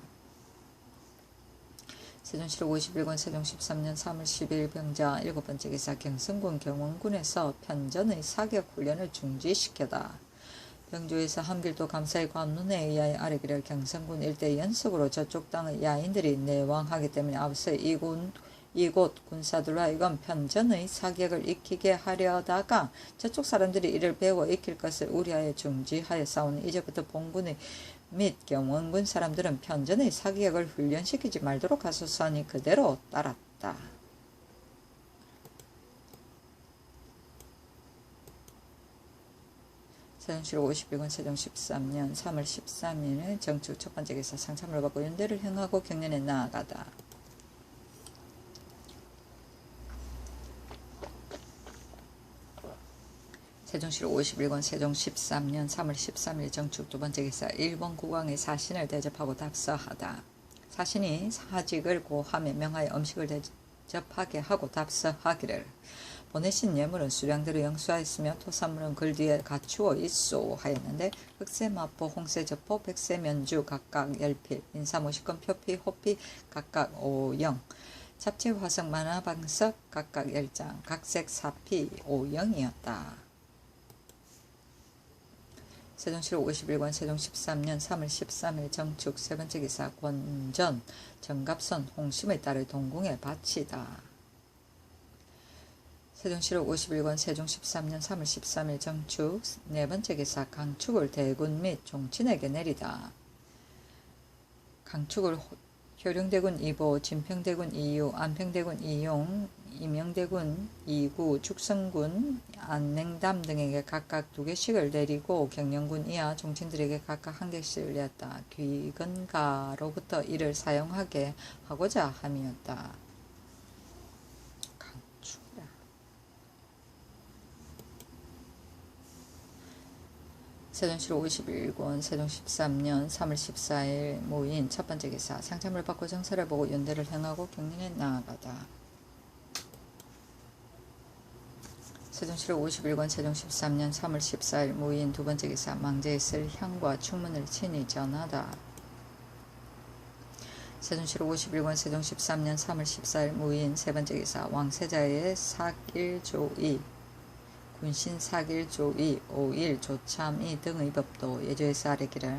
세종실 51권 세종 13년 3월 10일 병자 7번째 기사 경성군 경원군에서 편전의 사격 훈련을 중지시켜다. 병조에서 함길도 감사의 관문에 의하여 아래기를 경성군 일대 연속으로 저쪽 땅의 야인들이 내왕하기 때문에 앞서 이곳 군사들로 하여금 편전의 사격을 익히게 하려다가 저쪽 사람들이 이를 배워 익힐 것을 우려하여 중지하였사오니 이제부터 본군의 및 경원군 사람들은 편전의 사격을 훈련시키지 말도록 하소서하니 그대로 따랐다. 세종실 51권 세종 13년 3월 13일 정축 첫번째 기사 상참을 받고 연대를 행하고 경련에 나아가다. 세종실 51권 세종 13년 3월 13일 정축 두번째 기사 일본 국왕의 사신을 대접하고 답서하다. 사신이 사직을 고함에 명하여 음식을 대접하게 하고 답서하기를 보내신 예물은 수량대로 영수하였으며 토산물은 글 뒤에 갖추어 있소 하였는데 흑세 마포 홍세 저포 백세 면주 각각 10필 인삼 50건 표피 호피 각각 5영 잡지, 화석, 만화, 방석 각각 10장, 각색 4피 5영이었다. 세종시로 51권 세종 13년 3월 13일 정축 세번째 기사 권전 정갑선 홍심의 딸의 동궁에 바치다. 세종시로 51권 세종 13년 3월 13일 정축 네번째 기사 강축을 대군 및 종친에게 내리다. 강축을 효령대군 2보, 진평대군 2유, 안평대군 2용, 임영대군 2구, 축성군, 안냉담 등에게 각각 2개씩을 내리고 경영군 이하 종친들에게 각각 1개씩을 내었다. 귀건가로부터 이를 사용하게 하고자 함이었다. 강축이라. 세종시로 51권 세종 13년 3월 14일 모인 첫번째 기사 상참을 받고 정사를 보고 연대를 행하고 경륜에 나아가다. 세종시로 51권 세종 13년 3월 14일 모인 두번째 기사 망제에 쓸 향과 충문을 친히 전하다. 세종시로 51권 세종 13년 3월 14일 모인 세번째 기사 왕세자의 사길조이 군신 사길조이 5일 조참이 등의 법도 예조에서 아래기를.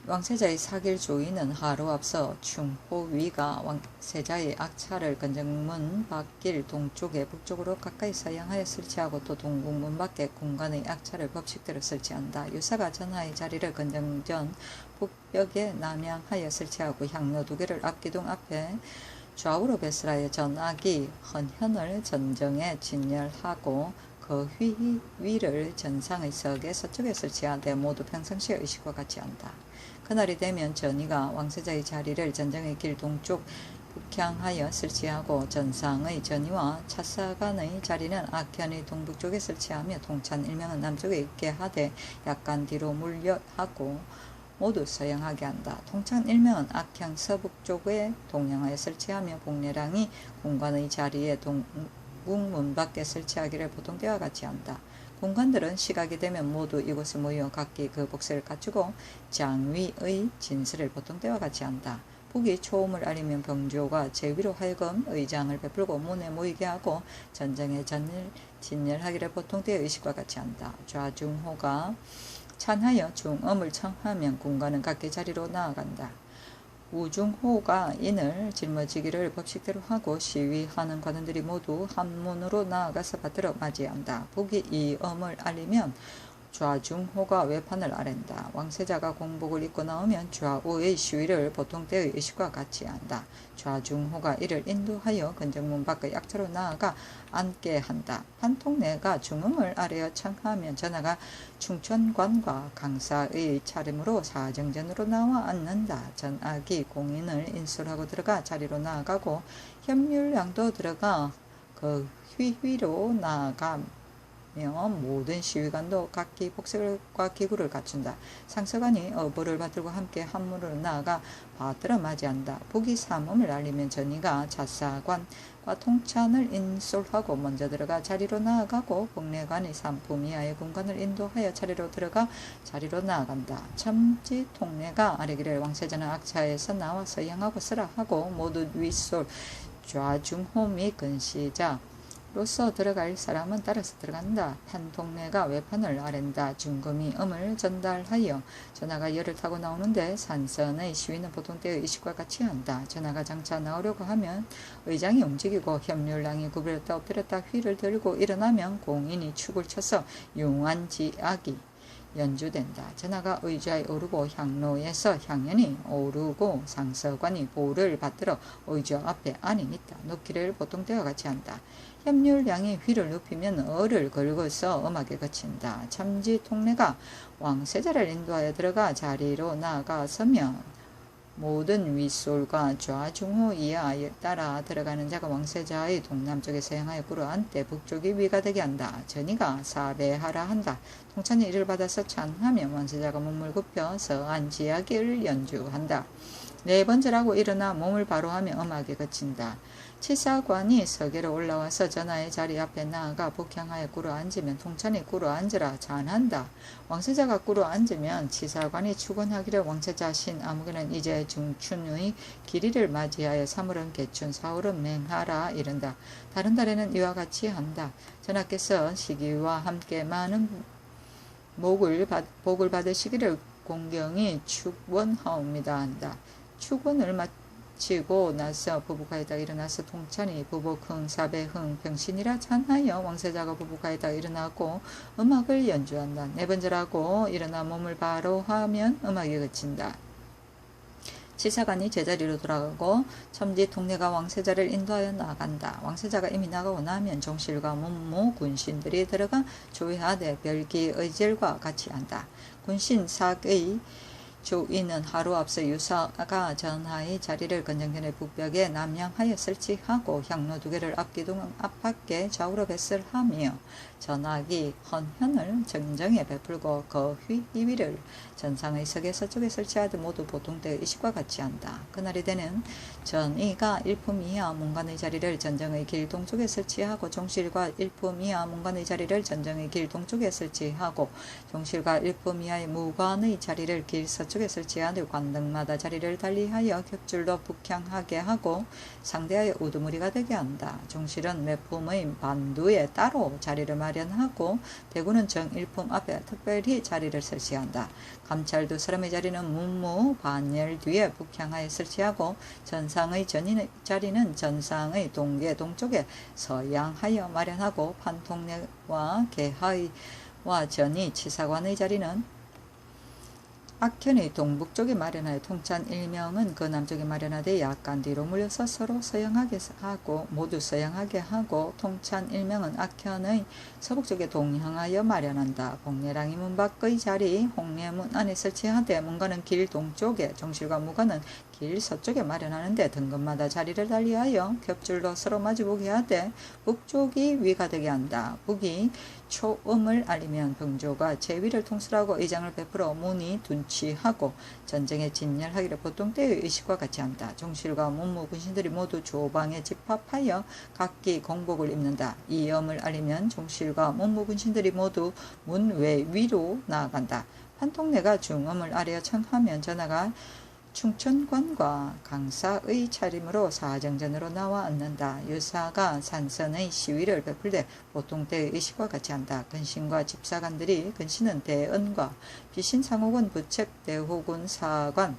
왕세자의 사길조이는 하루 앞서 충호위가 왕세자의 악차를 건정문 밖길 동쪽에 북쪽으로 가까이 서양하여 설치하고 또 동궁문 밖에 공간의 악차를 법식대로 설치한다. 유사가 전하의 자리를 건정전 북벽에 남향하여 설치하고 향로 2개를 앞기둥 앞에 좌우로 배설하여 전악이 헌현을 전정에 진열하고 그 위를 전상의 석에 서쪽에 설치하되 모두 평상시의 의식과 같이 한다. 그날이 되면 전이가 왕세자의 자리를 전정의 길 동쪽 북향하여 설치하고 전상의 전이와 차사간의 자리는 악현의 동북쪽에 설치하며 동찬 일명은 남쪽에 있게 하되 약간 뒤로 물려하고 모두 서양하게 한다. 동찬 일명은 악향 서북쪽에 동양하여 설치하며 복례랑이 공간의 자리에 동궁문 밖에 설치하기를 보통 때와 같이 한다. 공관들은 시각이 되면 모두 이곳에 모여 각기 그 복세를 갖추고 장위의 진술을 보통 때와 같이 한다. 북이 초음을 알리면 병조가 제위로 하여금 의장을 베풀고 문에 모이게 하고 전쟁에 진열하기를 보통 때의 의식과 같이 한다. 좌중호가 찬하여 중음을 청하면 군관은 각기 자리로 나아간다. 우중호가 인을 짊어지기를 법식대로 하고 시위하는 관원들이 모두 한문으로 나아가서 받들어 맞이한다. 북이 이 음을 알리면 좌중호가 외판을 아랜다. 왕세자가 공복을 입고 나오면 좌우의 시위를 보통 때의 의식과 같이 한다. 좌중호가 이를 인도하여 건정문 밖의 약차로 나아가 앉게 한다. 판통내가 중음을 아래어 청하면 전하가 충천관과 강사의 차림으로 사정전으로 나와 앉는다. 전악이 공인을 인술하고 들어가 자리로 나아가고 협률량도 들어가 그 휘휘로 나아가 모든 시위관도 각기 복색과 기구를 갖춘다. 상서관이 어보를 받들고 함께 한문으로 나아가 받들어 맞이한다. 북이 삼음을 알리면 전이가 자사관과 통찬을 인솔하고 먼저 들어가 자리로 나아가고 복례관이 삼품이하의 군관을 인도하여 자리로 들어가 자리로 나아간다. 첨지 통례가 아래기를 왕세자는 악차에서 나와 서양하고 서라 하고 모두 윗솔 좌중호 및 근시자 로서 들어갈 사람은 따라서 들어간다. 판통내가 외판을 아랜다. 중금이 음을 전달하여 전하가 열을 타고 나오는데 산선의 시위는 보통 때의 의식과 같이 한다. 전하가 장차 나오려고 하면 의장이 움직이고 협률랑이 구부렸다 엎드렸다 휘를 들고 일어나면 공인이 축을 쳐서 융안지악이 연주된다. 전하가 의자에 오르고 향로에서 향연이 오르고 상서관이 보를 받들어 의자 앞에 안이 있다. 놓기를 보통 때와 같이 한다. 협률량이 휘를 눕히면 어를 걸고서 음악에 거친다. 참지 통례가 왕세자를 인도하여 들어가 자리로 나아가 서면 모든 윗솔과 좌중호 이하에 따라 들어가는 자가 왕세자의 동남쪽에 서양하여 꿇어앉되 북쪽이 위가 되게 한다. 전이가 사배하라 한다. 통찬이 이를 받아서 찬하며 왕세자가 몸을 굽혀 서안지하기를 연주한다. 네 번째라고 일어나 몸을 바로 하며 음악이 그친다. 치사관이 서계로 올라와서 전하의 자리 앞에 나아가 복향하여 꿇어 앉으면 통찬이 꿇어 앉으라 잔한다. 왕세자가 꿇어 앉으면 치사관이 축원하기를 왕세자 신 아무개는 이제 중춘의 길이를 맞이하여 3월은 개춘 4월은 맹하라 이른다. 다른 달에는 이와 같이 한다. 전하께서 시기와 함께 많은 복을 받으시기를 공경히 축원하옵니다 한다. 축원을 마치고 나서 부부가에다 일어나서 통찬이 부복흥 사배흥 병신이라 찬하여 왕세자가 부부가에다 일어나고 음악을 연주한다. 네 번째라고 일어나 몸을 바로 하면 음악이 그친다. 치사관이 제자리로 돌아가고 첨지 통례가 왕세자를 인도하여 나간다. 왕세자가 이미 나가고 나면 종실과 문무 군신들이 들어가 조회하되 별기 의젤과 같이 한다. 군신 사의 조인은 하루 앞서 유사가 전하의 자리를 건정전의 북벽에 남향하여 설치하고 향로 2개를 앞기둥 앞밖에 좌우로 배설하며 전하기 헌현을 정정에 베풀고 거휘 2위를 전상의 석에 서쪽에 설치하듯 모두 보통때의 의식과 같이 한다. 그날이 되는 전의가 일품 이하 문관의 자리를 전정의 길 동쪽에 설치하고 종실과 일품 이하 문관의 자리를 전정의 길 동쪽에 설치하고 종실과 일품 이하의 무관의 자리를 길 서쪽에 설치하되 관등마다 자리를 달리하여 겹줄로 북향하게 하고 상대하여 우두머리가 되게 한다. 종실은 매품의 반두에 따로 자리를 마련하고 대구는 정일품 앞에 특별히 자리를 설치한다. 감찰 2사람의 자리는 문무 반열 뒤에 북향하여 설치하고 전상의 자리는 전상의 동계 동쪽에 서양하여 마련하고 판통례와 개하의와 전이 치사관의 자리는 악현의 동북쪽에 마련하여 통찬 1명은 그 남쪽에 마련하되 약간 뒤로 물려서 서로 서양하게 하고 모두 서양하게 하고 통찬 1명은 악현의 서북쪽에 동향하여 마련한다. 복례랑이 문 밖의 자리 홍례문 안에 설치하되 문관은 길 동쪽에 종실과 무관은 길 서쪽에 마련하는데 등급마다 자리를 달리하여 겹줄로 서로 마주보게 하되 북쪽이 위가 되게 한다. 북이 초음을 알리면 병조가 제위를 통솔하고 의장을 베풀어 문이 둔치하고 전쟁에 진열하기를 보통 때의 의식과 같이 한다. 종실과 문무 군신들이 모두 조방에 집합하여 각기 공복을 입는다. 이 엄을 알리면 종실과 문무 군신들이 모두 문외 위로 나아간다. 판통례가 중엄을 아래어 청하면 전하가 충천관과 강사의 차림으로 사정전으로 나와 앉는다. 유사가 산선의 시위를 베풀되 보통 때의 의식과 같이 한다. 근신과 집사관들이 근신은 대언과 비신상옥은 부책 대호군 사관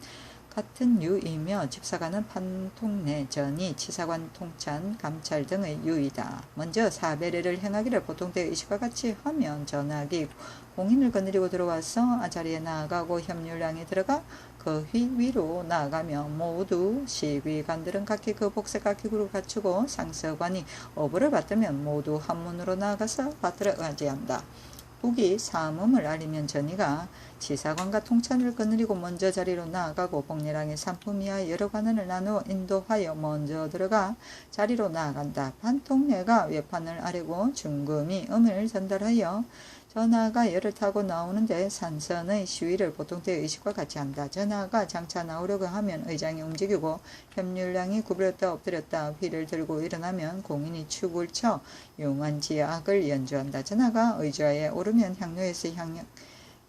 같은 유이며 집사관은 판통례 전이 치사관 통찬 감찰 등의 유이다. 먼저 사배례를 행하기를 보통 때의 의식과 같이 하면 전하기 공인을 거느리고 들어와서 자리에 나아가고 협률량이 들어가 그 위로 나아가며 모두 시위관들은 각기 그 복색 각기구를 갖추고 상서관이 어부를 받으면 모두 한문으로 나아가서 받들어 의지한다. 북이 삼음을 알리면 전이가 치사관과 통찬을 거느리고 먼저 자리로 나아가고 복례랑의 삼품 이하의 여러 관원을 나누어 인도하여 먼저 들어가 자리로 나아간다. 판통례가 외판을 아래고 중금이 음을 전달하여 전하가 열을 타고 나오는데 산선의 시위를 보통 때의 의식과 같이 한다. 전하가 장차 나오려고 하면 의장이 움직이고 협률량이 구부렸다 엎드렸다 휘를 들고 일어나면 공인이 축을 쳐 용안지악을 연주한다. 전하가 의좌에 오르면 향로에서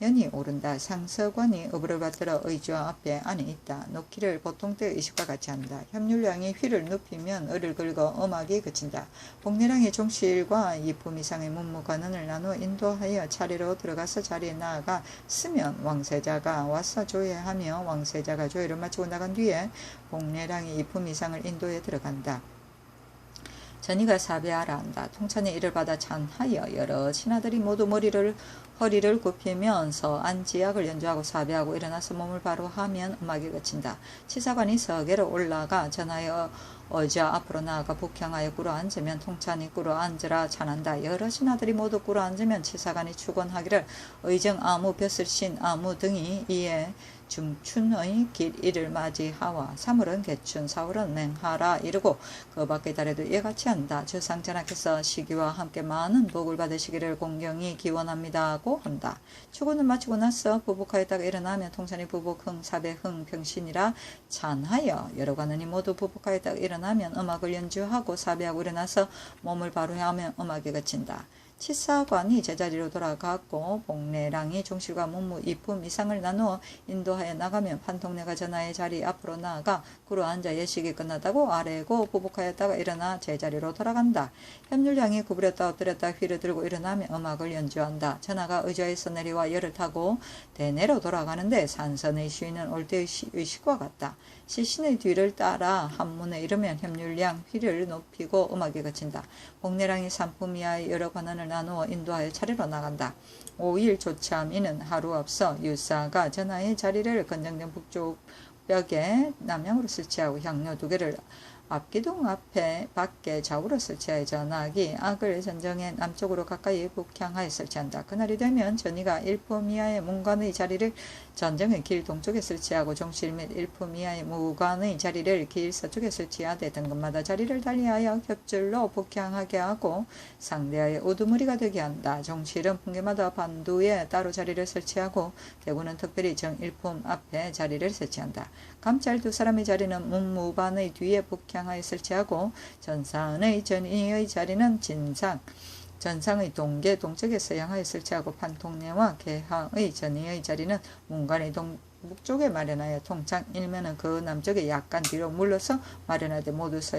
연이 오른다. 상서관이 어부를 받들어 의좌 앞에 안에 있다. 놓기를 보통 때의 의식과 같이 한다. 협률량이 휘를 눕히면 을을 긁어 음악이 그친다. 복례랑의 종실과 2품 이상의 문무관원을 나누어 인도하여 차례로 들어가서 자리에 나아가 쓰면 왕세자가 와서 조회하며 왕세자가 조회를 마치고 나간 뒤에 복례랑이 2품 이상을 인도에 들어간다. 전이가 사배하라 한다. 통찬의 일을 받아 찬하여 여러 신하들이 모두 허리를 굽히면서 안지악을 연주하고 사배하고 일어나서 몸을 바로 하면 음악이 그친다. 치사관이 서계로 올라가 전하여 어자 앞으로 나아가 북향하여 꿇어 앉으면 통찬이 꿇어 앉으라 찬한다. 여러 신하들이 모두 꿇어 앉으면 치사관이 축원하기를 의정 아무 벼슬신 아무 등이 이에 중춘의 길 이를 맞이하와 3월은 개춘 4월은 맹하라 이르고 그 밖의 달에도 이에 같이 한다. 주상 전하께서 시기와 함께 많은 복을 받으시기를 공경히 기원합니다 하고 하고 한다. 추구는 마치고 나서 부복하였다가 일어나면 통산이 부복흥 사배흥 병신이라 찬하여 여러 관원이 모두 부복하였다가 일어나면 음악을 연주하고 사배하고 일어나서 몸을 바로 하면 음악이 그친다. 치사관이 제자리로 돌아갔고 복례랑이 종실과 문무 이품 이상을 나누어 인도하여 나가면 판통내가 전하의 자리 앞으로 나아가 구로 앉아 예식이 끝나다고 아래고 부복하였다가 일어나 제자리로 돌아간다. 협률량이 구부렸다 엎드렸다 휘를 들고 일어나면 음악을 연주한다. 전하가 의자에서 내려와 열을 타고 대내로 돌아가는데 산선의 시위는 올 때의 의식과 같다. 시신의 뒤를 따라 한문에 이르면 협률량 휘를 높이고 음악이 그친다. 복례랑이 산품 이하의 여러 관원을 나누어 인도하여 차례로 나간다. 5일 조참 이는 하루 앞서 유사가 전하의 자리를 건장된 북쪽 벽에 남향으로 설치하고 향료 2개를 앞기둥 앞에 밖에 좌우로 설치하여 전하기 악을 전정해 남쪽으로 가까이 북향하여 설치한다. 그날이 되면 전이가 일품 이하의 문관의 자리를 전정의 길 동쪽에 설치하고 종실 및 일품 이하의 무관의 자리를 길 서쪽에 설치하되 등급마다 자리를 달리하여 겹줄로 북향하게 하고 상대하여 우두머리가 되게 한다. 종실은 풍계마다 반두에 따로 자리를 설치하고 대구는 특별히 정일품 앞에 자리를 설치한다. 감찰 2사람의 자리는 문무반의 뒤에 북향하여 설치하고 전상의 전이의 자리는 진상 전상의 동계 동쪽에서 향하여 설치하고 판통내와 개항의 전이의 자리는 문관의 북쪽에 마련하여 통창 일면은 그 남쪽에 약간 뒤로 물러서 마련하되 모두